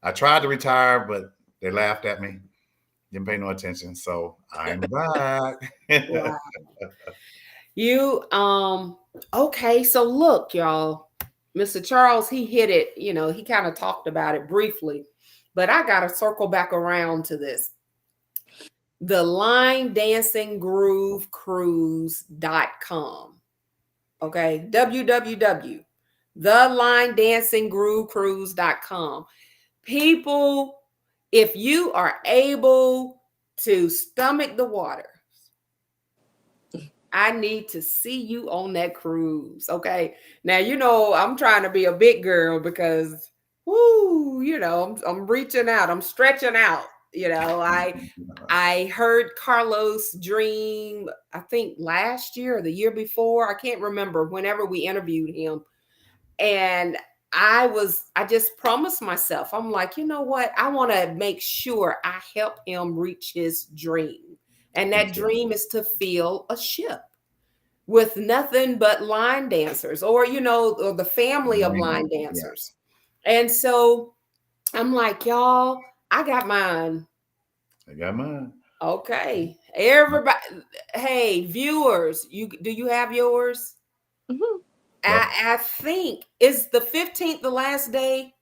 I tried to retire, but they laughed at me. Didn't pay no attention, so I'm back. Wow. You okay, so look, y'all. Mr. Charles, he hit it, he kind of talked about it briefly, but I gotta circle back around to this. The line dancing groove cruise.com. Okay, www. The line dancing groove cruise.com. People, if you are able to stomach the water, I need to see you on that cruise. Okay. Now, I'm trying to be a big girl because, woo, I'm reaching out, I'm stretching out. I heard Carlos dream, I think last year or the year before. I can't remember, whenever we interviewed him. And I just promised myself, I'm like, you know what? I want to make sure I help him reach his dream. And that dream is to fill a ship with nothing but line dancers, or or the family of line dancers. And so I'm like, y'all, I got mine. I got mine. Okay. Everybody, hey, viewers, do you have yours? Mhm. I think, is the 15th the last day?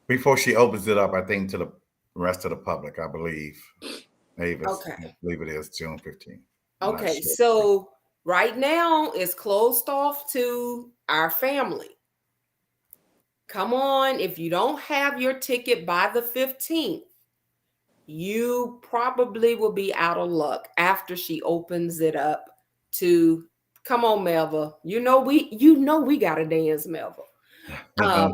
Before she opens it up, I think to the rest of the public, I believe. I Okay. believe it is June 15th. I'm not Okay. sure. So right now it's closed off to our family. Come on, if you don't have your ticket by the 15th, you probably will be out of luck after she opens it up to, come on, Melva. We got to dance, Melva.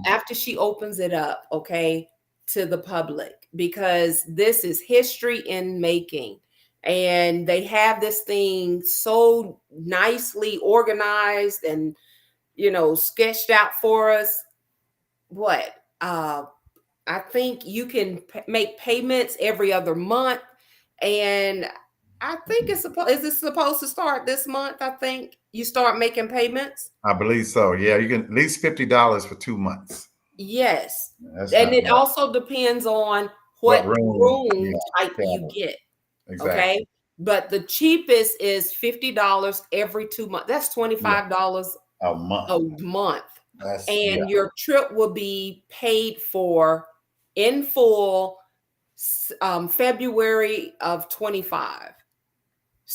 After she opens it up, okay, to the public, because this is history in making. And they have this thing so nicely organized and, sketched out for us. What? I think you can make payments every other month. And I think is it supposed to start this month? I think you start making payments. I believe so. Yeah, you can at least $50 for 2 months. Yes. That's And not it bad. also depends on What what room? room Yeah, type you travel. get. Exactly. Okay. But the cheapest is $50 every 2 months. That's $25 A month. a month. Yeah. And your trip will be paid for in full February of 25.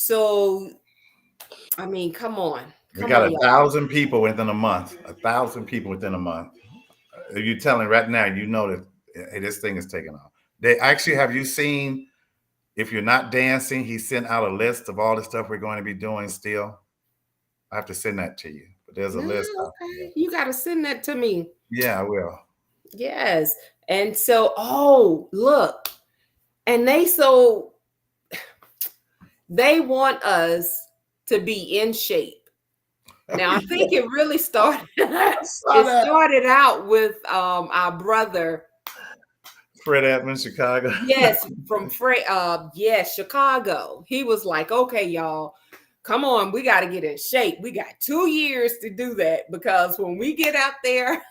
So, I mean, come on. We Come got on, y'all. 1,000 people within a month. 1,000 people within a month. You're telling right now, you know that hey, this thing is taking off. They actually, have you seen, if you're not dancing, he sent out a list of all the stuff we're going to be doing still. I have to send that to you. But there's a No, list out there. okay. You got to send that to me. Yeah, I will. Yes. And so, oh, look. And they want us to be in shape. Now, I think it really started started out with our brother Fred Edmonds, Chicago. Yes, from Chicago. He was like, okay, y'all, come on, we got to get in shape. We got 2 years to do that because when we get out there,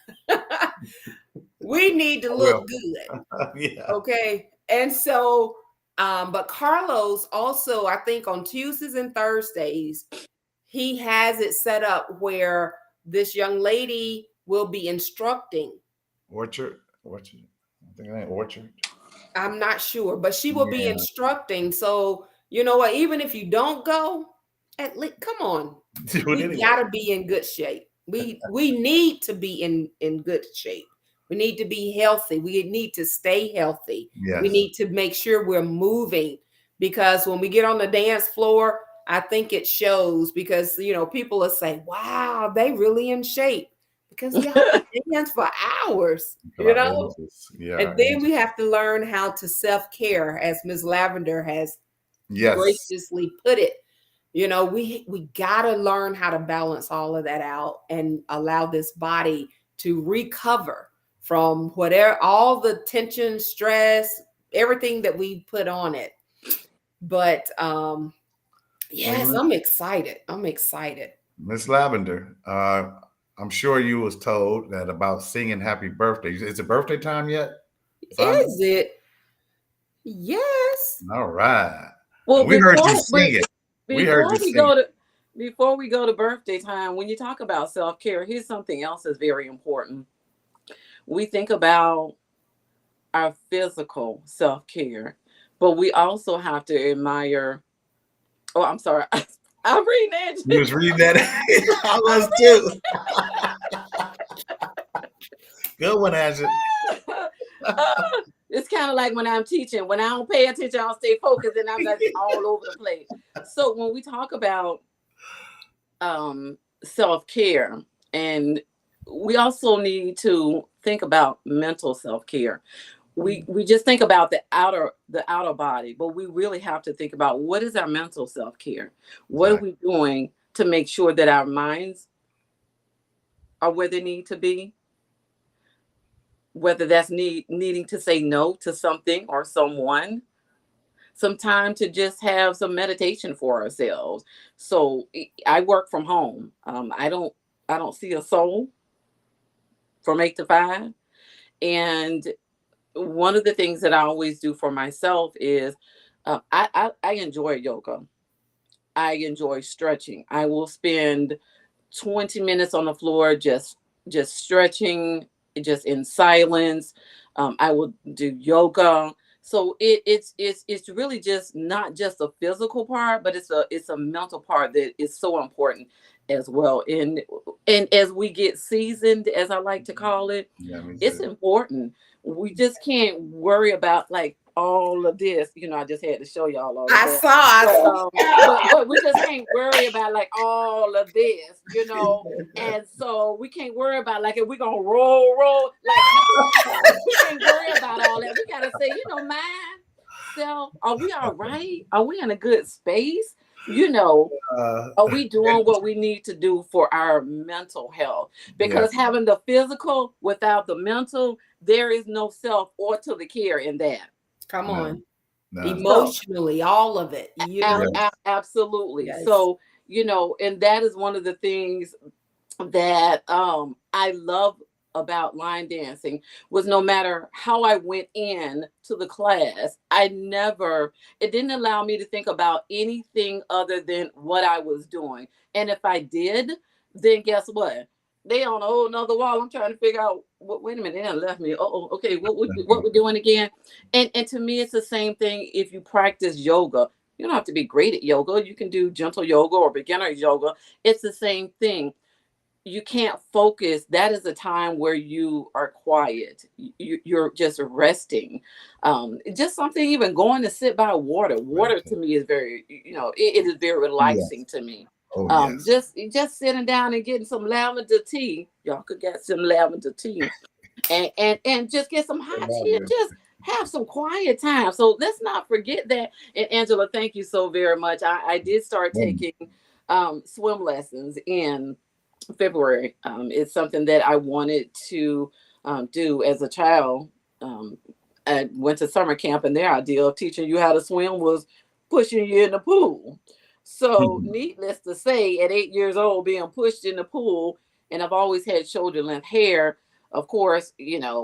we need to look good. Yeah. Okay. And so, but Carlos also, I think on Tuesdays and Thursdays, he has it set up where this young lady will be instructing. Orchard. I think it ain't Orchard. I'm not sure, but she will be instructing. So, you know what? Even if you don't go, at least come on. We gotta be in good shape. We need to be in good shape. We need to be healthy. We need to stay healthy. Yes. We need to make sure we're moving because when we get on the dance floor, I think it shows because people will say, wow, they really in shape because y'all dance for hours, Yeah. And then we have to learn how to self-care, as Ms. Lavender has graciously put it. We gotta learn how to balance all of that out and allow this body to recover from whatever, all the tension, stress, everything that we put on it. But yes, I'm excited. Miss Lavender, I'm sure you was told that about singing happy birthday. Is it birthday time yet? Is it? Yes. All right. Well, we heard you sing it. Before we go to birthday time, when you talk about self-care, here's something else that's very important. We think about our physical self-care, but we also have to admire. Oh, I'm sorry. I'm reading that. You was reading that? I was too. Good one, Ashley. It's kind of like when I'm teaching. When I don't pay attention, I'll stay focused and I'm like all over the place. So when we talk about self-care, and we also need to think about mental self-care. We just think about the outer body, but we really have to think about what is our mental self-care. What are we doing to make sure that our minds are where they need to be? Whether that's needing to say no to something or someone, some time to just have some meditation for ourselves. So I work from home. I don't see a soul from 8 to 5, and one of the things that I always do for myself is I enjoy yoga. I enjoy stretching. I will spend 20 minutes on the floor just stretching, just in silence. I will do yoga. So it's really just not just a physical part, but it's a mental part that is so important as well. And as we get seasoned, as I like to call it, it's important. We just can't worry about like all of this. I just had to show y'all all of that. I saw. But we just can't worry about like all of this, and so we can't worry about like if we're gonna roll like we can't worry about all that. We gotta say, man, self, are we all right? Are we in a good space? Are we doing what we need to do for our mental health? Because having the physical without the mental, there is no self or to the care in that. Come on. No. Emotionally, all of it. Absolutely. Yes. So, and that is one of the things that I love about line dancing was no matter how I went in to the class, it didn't allow me to think about anything other than what I was doing. And if I did, then guess what? They on a whole nother wall. I'm trying to figure out wait a minute, they done left me. Okay, what we're doing again? And to me, it's the same thing if you practice yoga. You don't have to be great at yoga. You can do gentle yoga or beginner yoga. It's the same thing. You can't focus. That is a time where you are quiet. You're just resting. Just something, even going to sit by water. Right. Water to me is very, it is very Yes. relaxing to me. Oh, yes. Just sitting down and getting some lavender tea. Y'all could get some lavender tea, and just get some hot tea and just have some quiet time. So let's not forget that. And Angela, thank you so very much. I did start taking swim lessons in February. It's something that I wanted to do as a child. I went to summer camp, and their idea of teaching you how to swim was pushing you in the pool. So, needless to say, at 8 years old, being pushed in the pool, and I've always had shoulder length hair. Of course,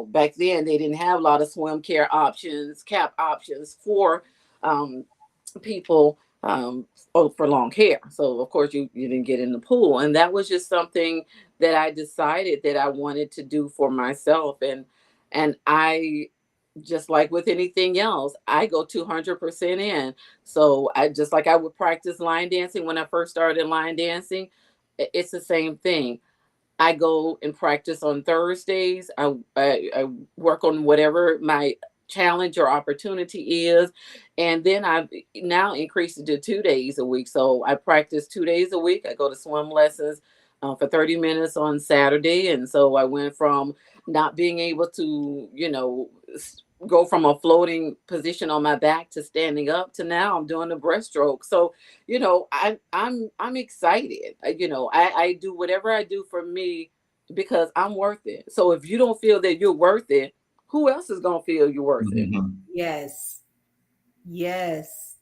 back then they didn't have a lot of swim care options, cap options for people for long hair. So of course you didn't get in the pool. And that was just something that I decided that I wanted to do for myself. And I, just like with anything else, I go 200% in. So I, just like I would practice line dancing when I first started line dancing, it's the same thing. I go and practice on Thursdays. I work on whatever my challenge or opportunity is. And then I've now increased it to 2 days a week. So I practice 2 days a week. I go to swim lessons for 30 minutes on Saturday. And so I went from not being able to, go from a floating position on my back to standing up to now I'm doing the breaststroke. So, I'm excited. I do whatever I do for me because I'm worth it. So if you don't feel that you're worth it, who else is gonna feel you're worth it? Yes. Yes.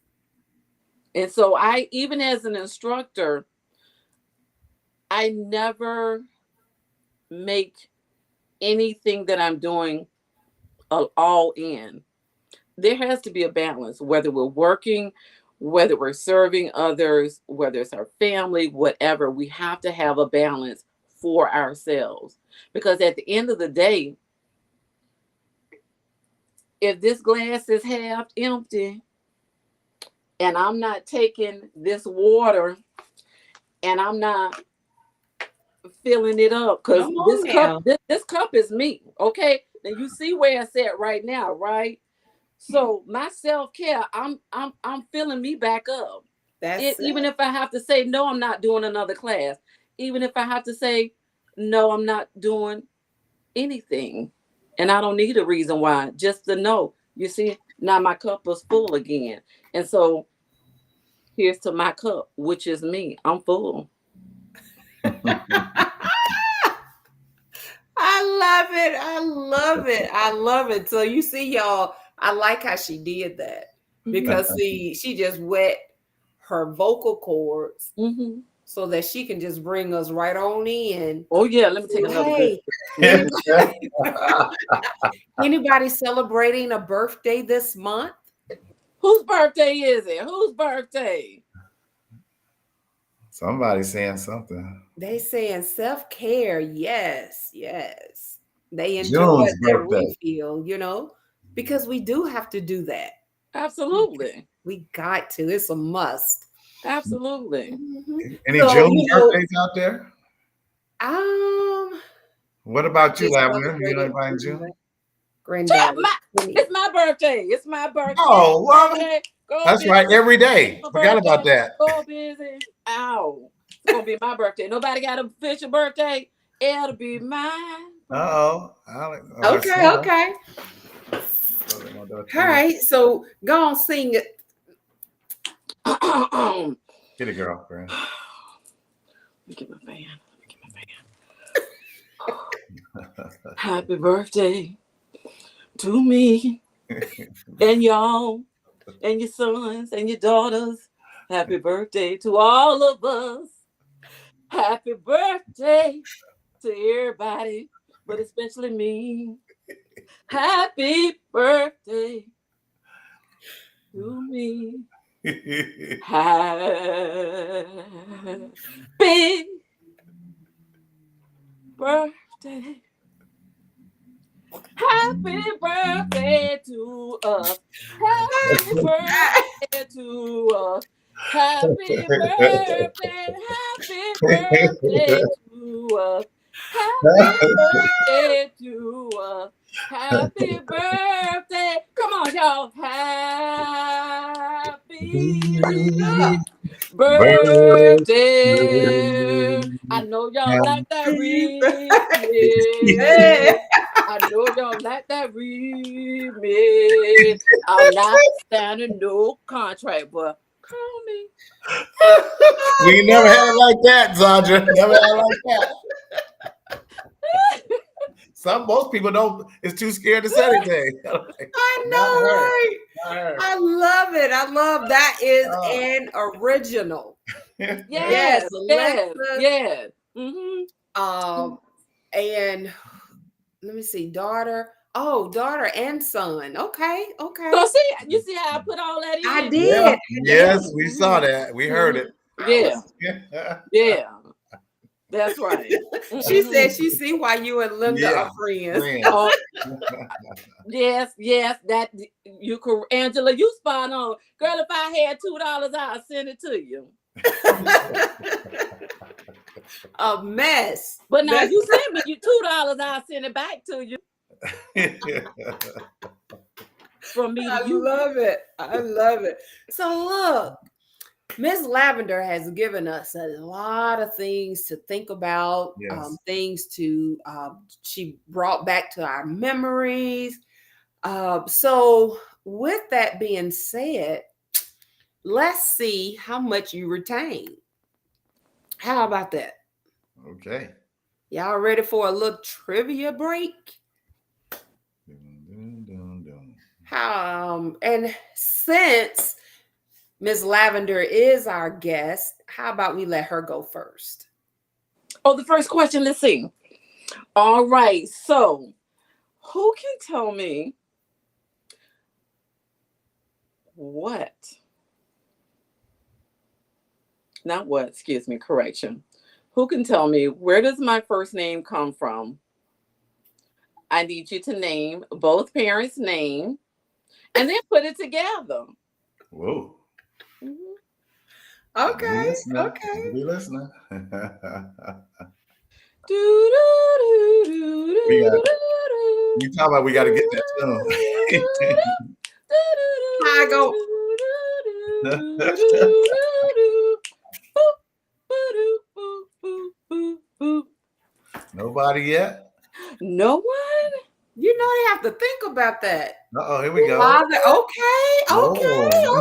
And so I, even as an instructor, I never make anything that I'm doing all in. There has to be a balance, whether we're working, whether we're serving others, whether it's our family, whatever. We have to have a balance for ourselves. Because at the end of the day, if this glass is half empty and I'm not taking this water and I'm not filling it up, because Come on now. this cup is me. Okay. Then you see where it's at right now, right? So my self-care, I'm filling me back up. That's Even it. if I have to say no, I'm not doing another class. Even if I have to say no, I'm not doing anything. And I don't need a reason why, just to know. You see, now my cup is full again. And so here's to my cup, which is me. I'm full. I love it. I love it. I love it. So you see, y'all, I like how she did that because see, she just wet her vocal cords Mm-hmm. so that she can just bring us right on in. Oh yeah, let me take another good. Hey, anybody celebrating a birthday this month? Whose birthday is it? Whose birthday? Somebody's saying something. They saying self-care. Yes, yes. They enjoy June's their birthday. refill, because we do have to do that. Absolutely. We got to. It's a must. Absolutely. Any So, June birthdays out there? um, What about you, just Lavender? You know celebrated anybody in June? granddaddy. It's my birthday. It's my birthday. Oh, well, Birthday. Go that's busy. right. Every day. My Forgot about birthday. that. Go busy. Ow. It's gonna be my birthday. Nobody got a official birthday. It'll be mine. Uh-oh. Okay, okay. All All right. So go on, sing it. Get it, girlfriend. Let me get my fan. Happy birthday to me and y'all and your sons and your daughters. Happy birthday to all of us. Happy birthday to everybody, but especially me. Happy birthday to me. Happy birthday. Happy birthday to us. Happy birthday to us. Happy birthday. Happy birthday to us. Happy birthday to us. Happy birthday. Come on, y'all. Happy birthday. I know y'all like that remix. Yeah. I know y'all like that remix. I'm not standing no contract, but call me. We never had it like that, Sandra. Never had it like that. Most people don't. It's too scared to say anything. I Not know, her. right? Not her. I love it. I love that is Oh. an original. Yes, Yes, yes, Alexa. yes. Mm-hmm. And let me see, daughter. Oh, daughter and son. Okay, okay. So see, you see how I put all that in? I did. Yeah. I did. Yes, we saw that. We heard it. Yeah, yeah. That's right. She said she see why you and Linda Yeah. are friends. Oh, yes, yes. That you could, Angela. You spot on, girl. If I had $2, I'll send it to you. A mess. But now you send me you $2, I'll send it back to you. From me to I you. love it. I love it. So look, Miss Lavender has given us a lot of things to think about, Yes. things to she brought back to our memories. So with that being said, let's see how much you retain. How about that? Okay. Y'all ready for a little trivia break? And since Miss Lavender is our guest, how about we let her go first? Oh, the first question, let's see. All right, so who can tell me what? Not what, excuse me, correction. Who can tell me where does my first name come from? I need you to name both parents' name and then put it together. Whoa. Mhm. Okay. Be listening. We talk about we got to get that tune. I go. Nobody yet? No one? You know they have to think about that. Uh-oh, here we go. Father, okay.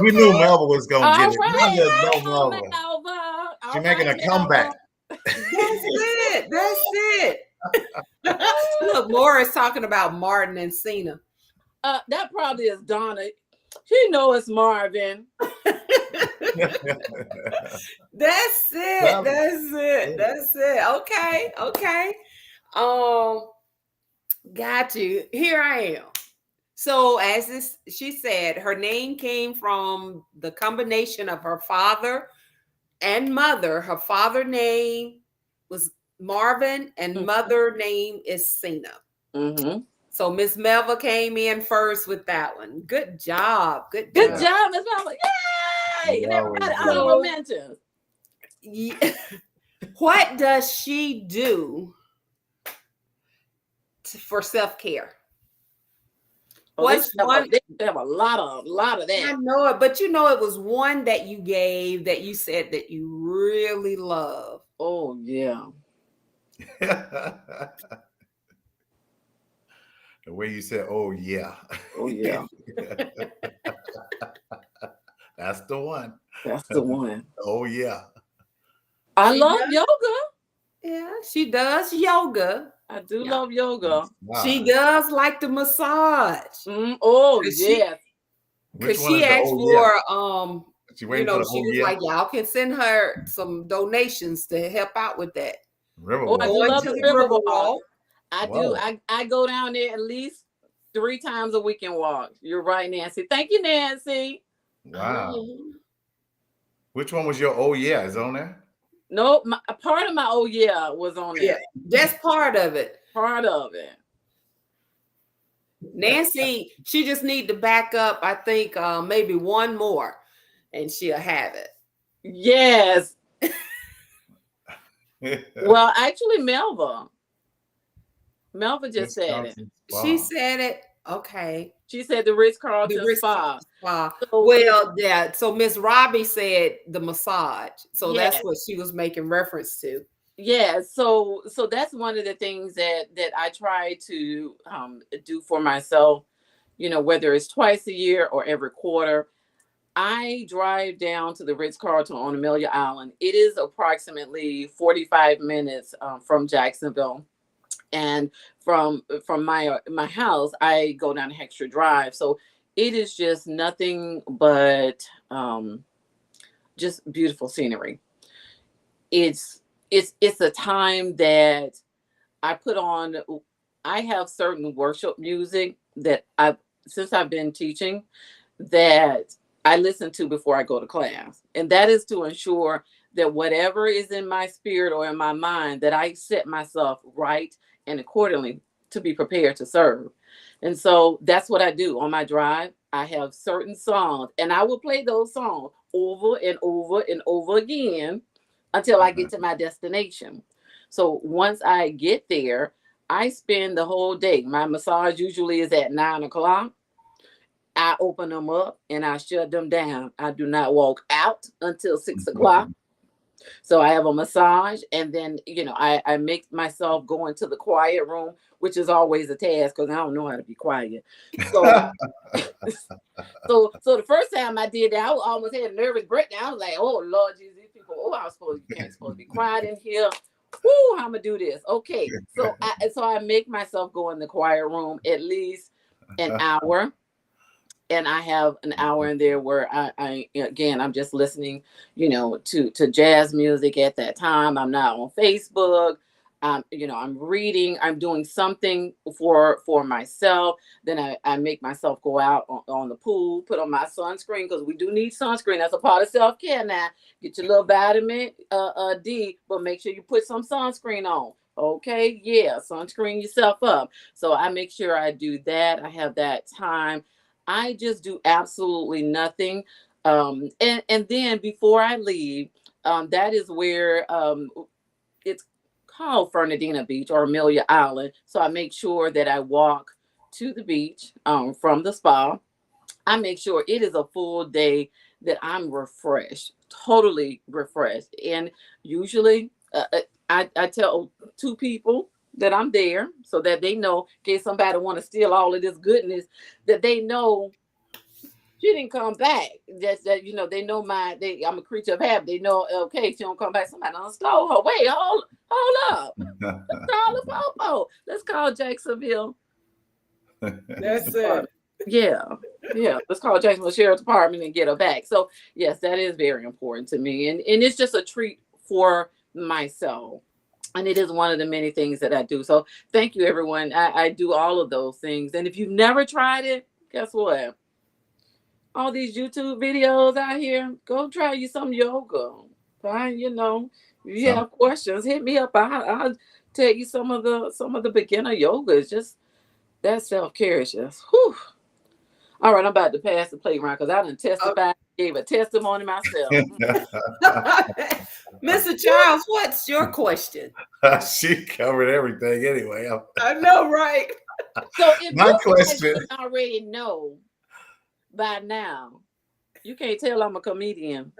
We knew Melba was going to get it. Right, Y'all just know Melba. She's making a comeback. That's it. That's it. Look, Morris talking about Martin and Cena. That probably is Donna. She know it's Marvin. That's it. That's it. That's it. Okay. Got you. Here I am. So she said, her name came from the combination of her father and mother. Her father name was Marvin and mother name is Cena. Mm-hmm. So Miss Melva came in first with that one. Good job. Good job, Miss Melva. Yay! And everybody honorable mentions. What does she do for self-care? What's one? They have a lot of that. I know it, but you know it was one that you gave that you said that you really love. Oh yeah. The way you said, "Oh yeah." Oh yeah. That's the one. That's the one. Oh yeah. I love yoga. Yeah, she does yoga. I do love yoga. Wow. She does like the massage. Oh yes. Because she asked for she was like, y'all can send her some donations to help out with that. I do love the Riverwalk. I do. I go down there at least 3 times a week and walk. You're right, Nancy. Thank you, Nancy. Wow. Which one was your oh yeah? Is it on there? No, a part of my oh yeah was on there. Yeah, that's part of it. Part of it. Nancy, she just need to back up. I think maybe one more, and she'll have it. Yes. Well, actually, Melva just said it. She said it. Okay. She said the Ritz-Carlton Spa. Spa. So, Well, yeah. So Miss Robbie said the massage. So yes. that's what she was making reference to. Yeah, so that's one of the things that I try to do for myself, you know, whether it's twice a year or every quarter. I drive down to the Ritz-Carlton on Amelia Island. It is approximately 45 minutes from Jacksonville. And from my house, I go down Hextra Drive. So it is just nothing but just beautiful scenery. It's a time that I put on. I have certain worship music that since I've been teaching, that I listen to before I go to class. And that is to ensure that whatever is in my spirit or in my mind, that I set myself right and accordingly to be prepared to serve. And so that's what I do on my drive. I have certain songs, and I will play those songs over and over and over again until I get to my destination. So once I get there, I spend the whole day. My massage usually is at 9 o'clock. I open them up and I shut them down. I do not walk out until 6 o'clock. So I have a massage, and then, you know, I make myself go into the quiet room, which is always a task because I don't know how to be quiet. So, so the first time I did that, I almost had a nervous breakdown. I was like, oh, Lord Jesus, these people, you can't supposed to be quiet in here. Whoo, I'm gonna do this. Okay. So I make myself go in the quiet room at least an hour. And I have an hour in there where I again, I'm just listening, you know, to jazz music at that time. I'm not on Facebook. You know, I'm reading. I'm doing something for myself. Then I make myself go out on the pool, put on my sunscreen, because we do need sunscreen. That's a part of self-care now. Get your little vitamin D, but make sure you put some sunscreen on. Okay, yeah, sunscreen yourself up. So I make sure I do that. I have that time. I just do absolutely nothing. And then before I leave, that is where it's called Fernandina Beach or Amelia Island. So I make sure that I walk to the beach from the spa. I make sure it is a full day that I'm refreshed, totally refreshed. And usually I tell two people that I'm there so that they know, in case somebody want to steal all of this goodness, that they know she didn't come back. That's that, you know, they know I'm a creature of habit. They know, okay, she don't come back. Somebody done stole her. Wait, hold up. Let's call the popo. Let's call Jacksonville. That's it. Yeah. Let's call Jacksonville Sheriff's Department and get her back. So yes, that is very important to me. And it's just a treat for myself. And it is one of the many things that I do. So thank you, everyone. I do all of those things. And if you've never tried it, guess what? All these YouTube videos out here, go try you some yoga. Fine, you know, if you have questions, hit me up. I'll tell you some of the beginner yoga. It's just that self-care is just whew. All right, I'm about to pass the playground because I done testified, gave a testimony myself. Mr. Charles, what's your question? She covered everything anyway. I know, right? So if My question already know by now, you can't tell I'm a comedian.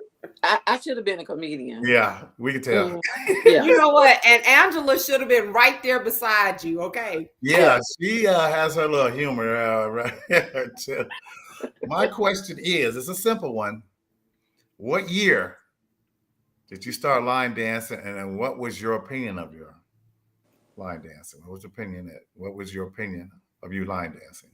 I should have been a comedian. Yeah, we can tell. Yeah. You know what? And Angela should have been right there beside you. Okay. Yeah, she has her little humor right here too. My question is, it's a simple one. What year did you start line dancing, and what was your opinion of your line dancing? What was your opinion of you line dancing?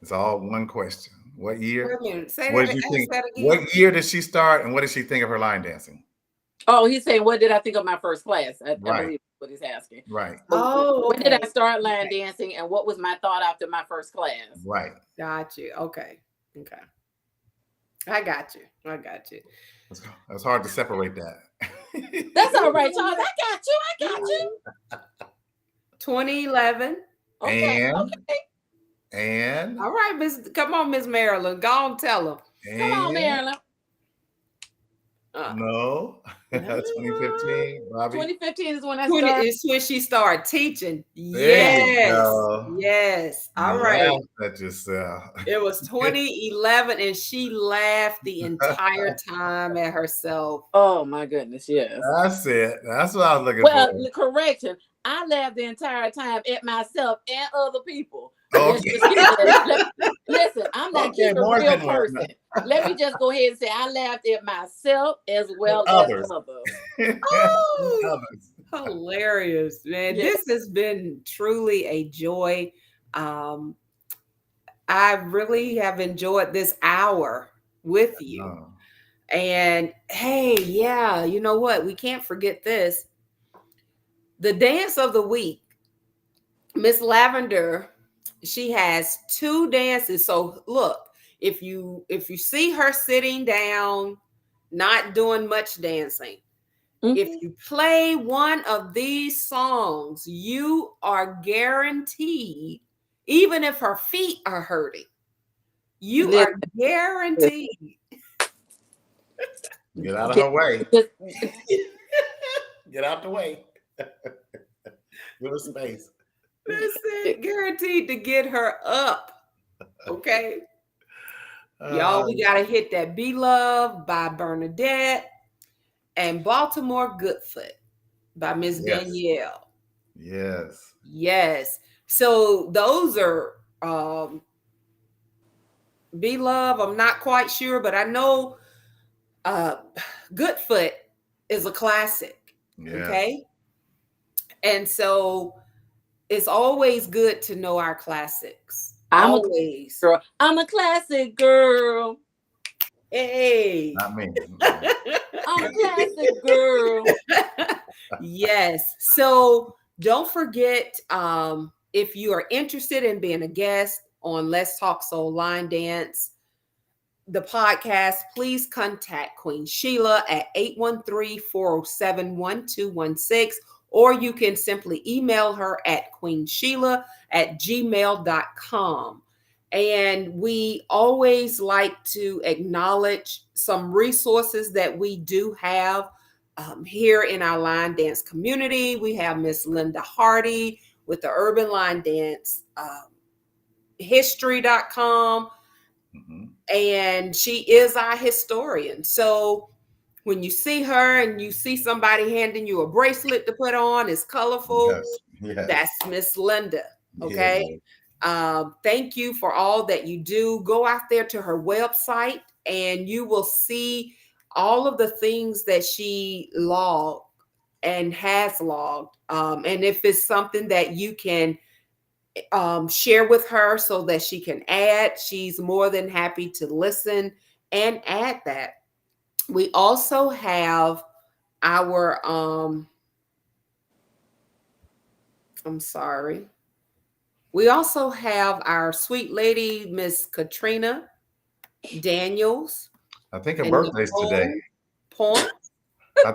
It's all one question. What year? What year did she start, and what did she think of her line dancing? Oh, he's saying, what did I think of my first class? I believe what he's asking. Right. Oh, when did I start line dancing, and what was my thought after my first class? Right. Got you. Okay. I got you. It's hard to separate that. That's all right, Charles. I got you. 2011. Okay. And? Okay. And All right, come on, Miss Marilyn. Go on, tell them. Come on, and Marilyn. no, No. 2015, Bobby. 2015 is when I 20 started. is when she started teaching. There you Yes. go. Yes. You All right. laughed at yourself. It was 2011, and she laughed the entire time at herself. Oh my goodness, yes. That's it. That's what I was looking Well, for. correction. I laughed the entire time at myself and other people. Let's Okay. just get that. Listen, I'm that Okay, keep it more real than one. person. Let me just go ahead and say I laughed at myself as And well as others. others. And Oh, others. hilarious, man. Yes. This has been truly a joy. Um, I really have enjoyed this hour with you. Oh, And hey, yeah, you know what? We can't forget this. The dance of the week, Miss Lavender, she has two dances. So look, if you see her sitting down, not doing much dancing, if Mhm. you play one of these songs, you are guaranteed, even if her feet are hurting, you Listen, are guaranteed. get out of just, her way. just Get out the way. Give her space. Listen, guaranteed to get her up. Okay. Y'all, we Uh, got to hit that Be Love by Bernadette and Baltimore Goodfoot by Miss yes. Danielle. Yes. Yes. So those are Be Love. I'm not quite sure, but I know uh Goodfoot is a classic. Yes. Okay. And so it's always good to know our classics. I'm a Always. girl. I'm a classic girl. Hey. Not me. I'm a classic girl. Yes. So don't forget, if you are interested in being a guest on Let's Talk Soul Line Dance, the podcast, please contact Queen Sheila at 813-407-1216, or you can simply email her at queensheila@gmail.com. And we always like to acknowledge some resources that we do have here in our line dance community. We have Miss Linda Hardy with the Urban Line Dance history.com, Mhm. and she is our historian. So when you see her and you see somebody handing you a bracelet to put on, it's colorful, Yes. Yes. that's Miss Linda. Okay. Yeah. Thank you for all that you do. Go out there to her website and you will see all of the things that she logged and has logged. And if it's something that you can share with her so that she can add, she's more than happy to listen and add that. We also have our I'm sorry. We also have our sweet lady, Miss Katrina Daniels I think her and birthday's today. Nicole Point. I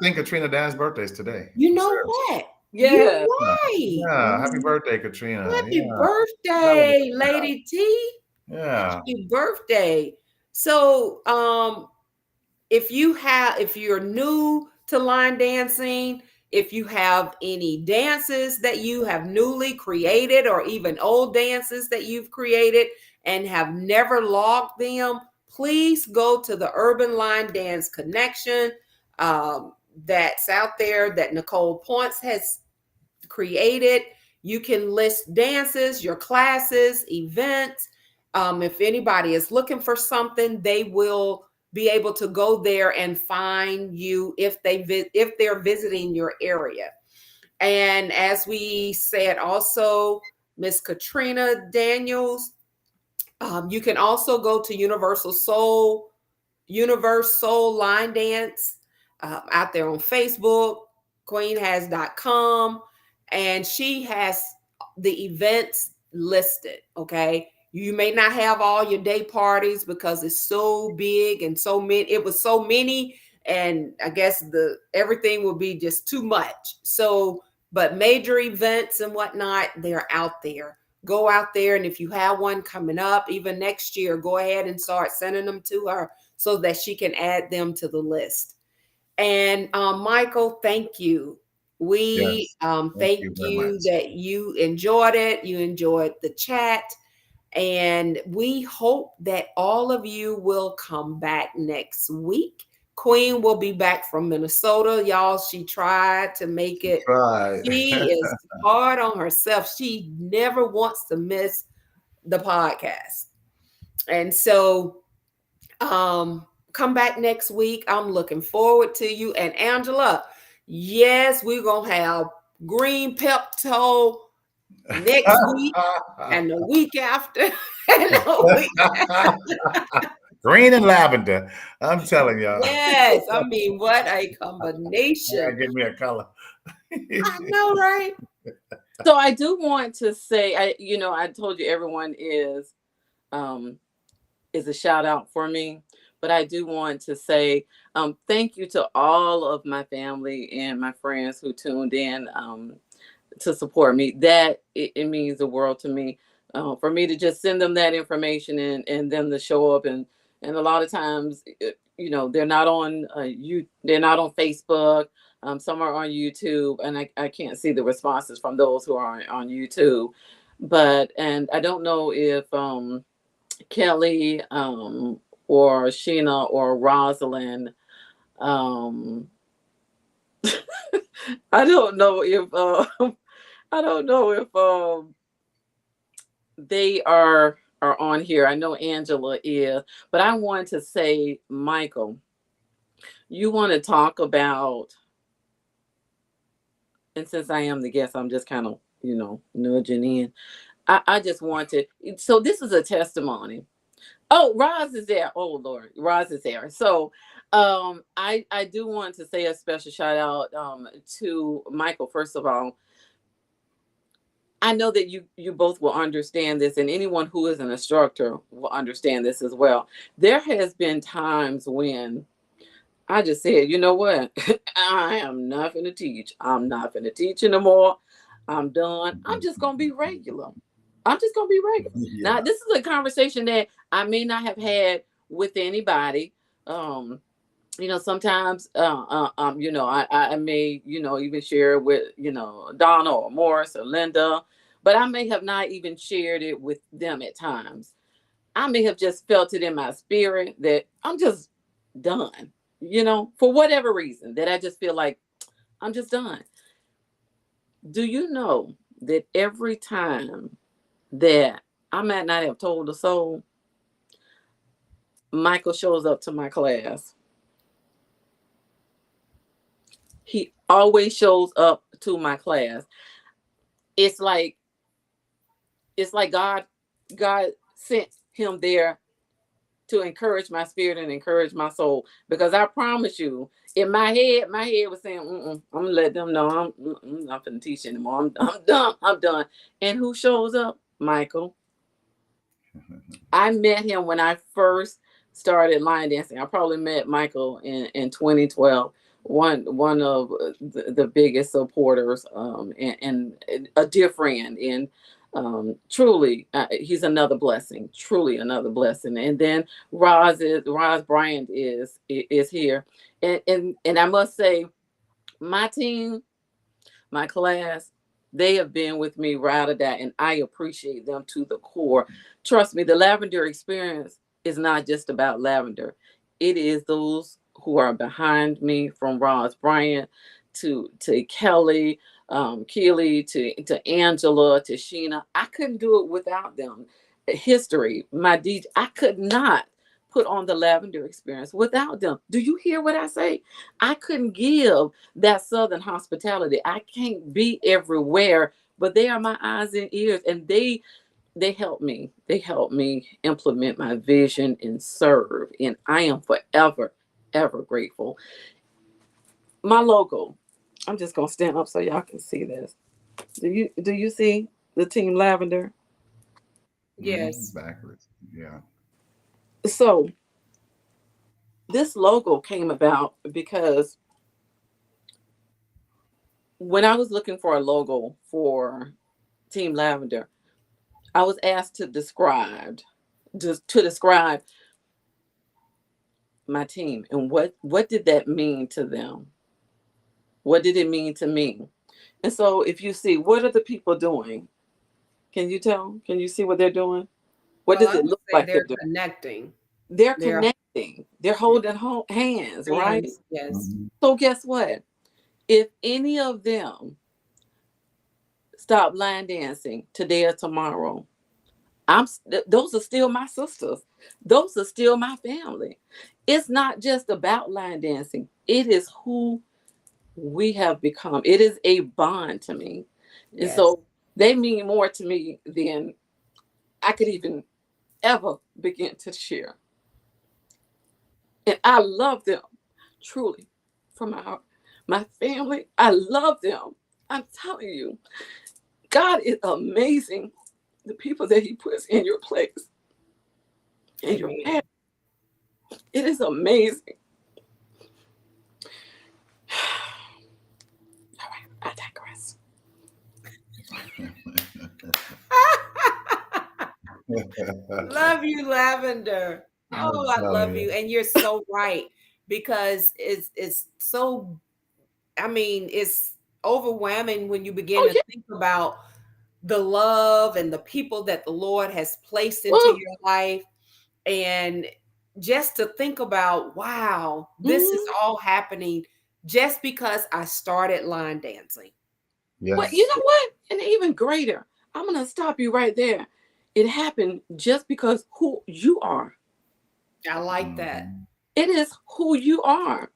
think Katrina Dan's birthday is today. You She know says. what? You're Yeah. Yeah. right. Yeah. Happy birthday, Katrina. Happy Yeah. Celebrate birthday, that. Lady T. Yeah. Happy birthday. So if you're new to line dancing, if you have any dances that you have newly created or even old dances that you've created and have never logged them, please go to the Urban Line Dance Connection that's out there that Nicole Points has created. You can list dances, your classes, events. If anybody is looking for something, they will be able to go there and find you if they're visiting your area. And as we said, also Miss Katrina Daniels, you can also go to Universe Soul Line Dance out there on Facebook, queenhas.com, and she has the events listed. Okay. You may not have all your day parties because it's so big and so many, it was so many, and I guess the everything will be just too much. So, but major events and whatnot, they're out there. go out there, and if you have one coming up, even next year, go ahead and start sending them to her so that she can add them to the list. And Michael, thank you. We Yes. Thank thank you very you much. that you enjoyed it. You enjoyed the chat. And we hope that all of you will come back next week. Queen will be back from Minnesota. Y'all, she tried to make it. Try. She is hard on herself. She never wants to miss the podcast. And so come back next week. I'm looking forward to you. And Angela, yes, we're gonna have green Pepto next week and the week after. And the week. Green and lavender. I'm telling y'all. Yes, I mean, what a Yeah, combination. give me a color. I know, right? So I do want to say, I told you everyone is a shout out for me, but I do want to say thank you to all of my family and my friends who tuned in to support me. That it means the world to me. For me to just send them that information and them to show up, and a lot of times, they're not on they're not on Facebook. Some are on YouTube, and I can't see the responses from those who are on YouTube. And I don't know if Kelly or Sheena or Rosalind. Um, I don't know if I don't know if they are on here. I know Angela is, but I want to say, Michael, you want to talk about, and since I am the guest, I'm just kind of nudging in. I just want to. So this is a testimony. Oh, Roz is there. Oh Lord, Roz is there. So I do want to say a special shout out to Michael. First of all, I know that you both will understand this, and anyone who is an instructor will understand this as well. There has been times when I just said, you know what, I am not going to teach. I'm not going to teach anymore. I'm done. I'm just going to be regular. I'm just going to be regular. Now, Yeah. this is a conversation that I may not have with anybody. Sometimes, I may, even share with, Donna or Morris or Linda, but I may have not even shared it with them at times. I may have just felt it in my spirit that I'm just done, for whatever reason, that I just feel like I'm just done. Do you know that every time that I might not have told a soul, Michael shows up to my class? He always shows up to my class. It's like God sent him there to encourage my spirit and encourage my soul. Because I promise you, in my head was saying, I'm gonna let them know I'm not gonna teach anymore. I'm done. I'm done. And who shows up? Michael. I met him when I first started line dancing. I probably met Michael in 2012. One of the biggest supporters, and a dear friend, and truly, he's another blessing. Truly another blessing. And then Roz Bryant is here, and I must say, my team, my class, they have been with me ride or die, and I appreciate them to the core. Trust me, the Lavender experience is not just about Lavender. It is those who are behind me, from Ross Bryant to Kelly, Keely, to Angela, to Sheena. I couldn't do it without them. History, my DJ, I could not put on the Lavender experience without them. Do you hear what I say? I couldn't give that Southern hospitality. I can't be everywhere, but they are my eyes and ears, and they help me. They help me implement my vision and serve, and I am forever, ever grateful. My logo. I'm just gonna stand up so y'all can see this. Do you see the team Lavender? Yes. Backwards. Yeah. So this logo came about because when I was looking for a logo for Team Lavender, I was asked to describe, just to describe my team and what did that mean to them? What did it mean to me? And so if you see, what are the people doing? Can you tell? Can you see what they're doing? What Well, does I it would look say like they're they're doing? connecting. They're They're connecting. They're holding hands, right? hands. Yes. So guess what? If any of them stop line dancing today or tomorrow, those are still my sisters. Those are still my family. It's not just about line dancing. It is who we have become. It is a bond to me. And Yes. so they mean more to me than I could even ever begin to share. And I love them truly from my family. I love them. I'm telling you, God is amazing. The people that He puts in your place, in your Amen. path, it is amazing. All right, I digress. Love you, Lavender. Oh, I love you. And you're so right because it's so, I mean, it's overwhelming when you begin Oh to yeah. think about the love and the people that the Lord has placed into Woo. your life. And just to think about, wow, this is Mhm. all happening just because I started line dancing. But you Yes. know what? And even greater, I'm gonna stop you right there. It happened just because who you are. I like that. Mhm. It is who you are.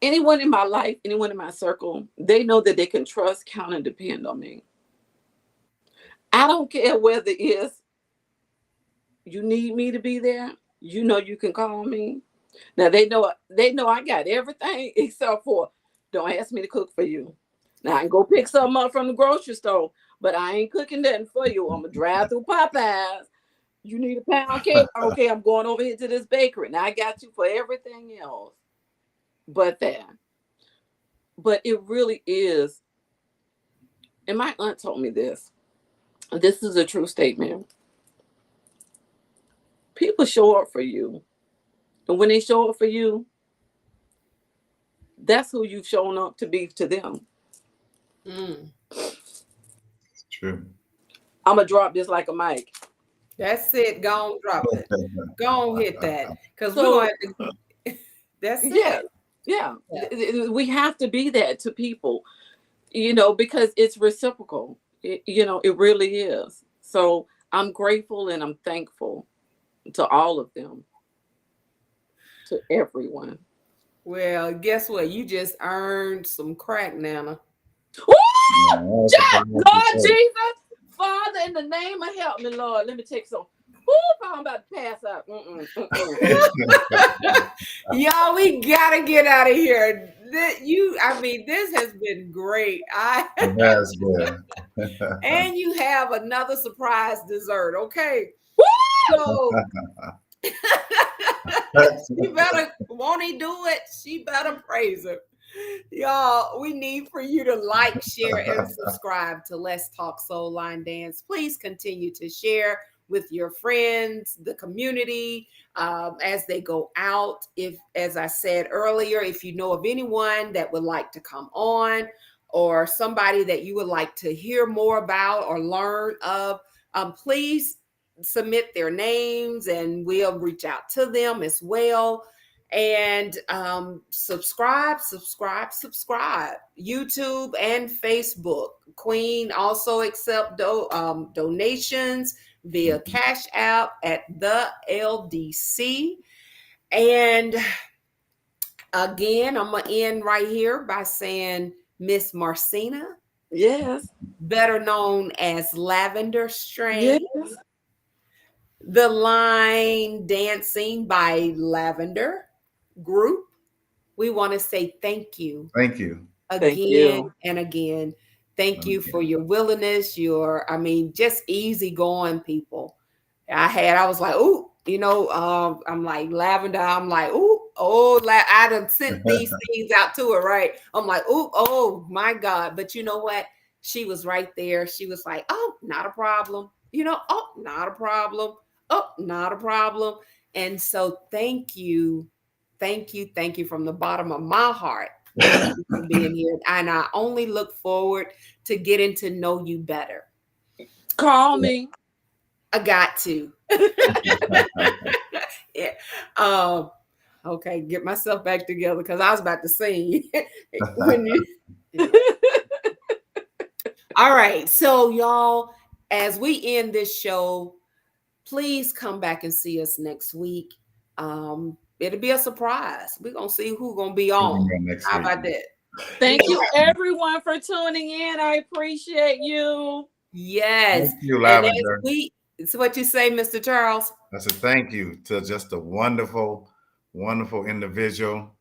Anyone in my life, anyone in my circle, they know that they can trust, count, and depend on me. I don't care whether it's you need me to be there. You know you can call me. Now they know I got everything except for don't ask me to cook for you. Now I can go pick something up from the grocery store, but I ain't cooking nothing for you. I'm gonna drive through Popeyes. You need a pound cake? Okay, I'm going over here to this bakery. Now I got you for everything else but that. But it really is, and my aunt told me this. This is a true statement. People show up for you. And when they show up for you, that's who you've shown up to be to them. Mm, It's true. I'm gonna drop this like a mic. that's it. Go on, drop it. Go on, hit that. Because we're going So to have to, that's yeah, it. yeah. Yeah. We have to be that to people, because it's reciprocal. It really is. So I'm grateful and I'm thankful to all of them, to everyone. Well, guess what? You just earned some crack, Nana. Woo! No, that's a Jack, powerful Lord word. Jesus, Father, in the name of help me, Lord. Let me take some. Woo! I'm about to pass out. Y'all, we gotta get out of here. I mean, this has been great. That's good. And you have another surprise dessert. Okay, Woo! so she better, won't he do it? She better praise him. Y'all, we need for you to like, share, and subscribe to Let's Talk Soul Line Dance. Please continue to share with your friends, the community, as they go out. If, as I said earlier, if you know of anyone that would like to come on or somebody that you would like to hear more about or learn of, please submit their names and we'll reach out to them as well. And subscribe. YouTube and Facebook. Queen also accept donations via Cash App at the LDC. And again, I'm gonna end right here by saying Miss Marcena, Yes, better known as Lavender yes, Strain, the line dancing by Lavender group. We want to say thank you Thank you. thank again you. and again. Thank you for Okay. your willingness, I mean, just easy going people. I was like, ooh, I'm like Lavender. I'm like, ooh, I done sent these things out to her, right? I'm like, ooh, oh my God. But you know what? she was right there. She was like, oh, not a problem. You know, oh, not a problem. Oh, not a problem. And so thank you from the bottom of my heart. Thank you for being here. And I only look forward to getting to know you better. Call me. I got to. Yeah. Okay, get myself back together because I was about to sing when you. All right, so y'all, as we end this show, please come back and see us next week. It'll be a surprise. We're gonna see who's gonna be on. How about that? Thank you, everyone, for tuning in. I appreciate you. Yes. Thank you, Lavender. It's what you say, Mr. Charles. I said thank you to just a wonderful, wonderful individual.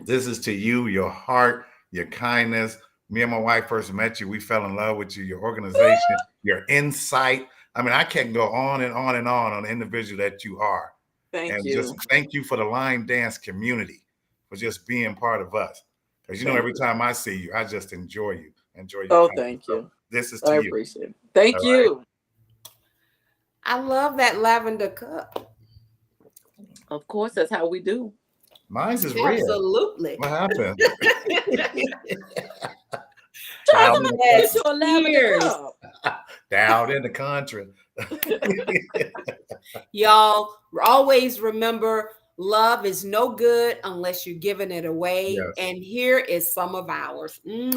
This is to you, your heart, your kindness. Me and my wife first met you. We fell in love with you, your organization, your insight. I mean, I can't go on and on and on the individual that you are. Thank you. Just thank you for the line dance community, for just being part of us. Because you know, every time I see you, I just enjoy you. Enjoy you. Oh, thank you. This is to you. I appreciate it. Thank you. Right. I love that lavender cup. Of course, that's how we do. Mine's is real. Absolutely. What happened? Down in the country. Y'all always remember, love is no good unless you're giving it away. Yes. And here is some of ours. Thank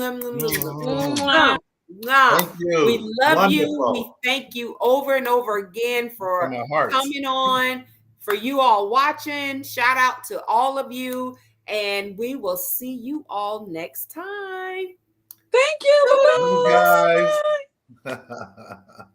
you. We love Wonderful. you. We thank you over and over again for coming on, for you all watching. Shout out to all of you. And we will see you all next time. Thank you. Bye, guys.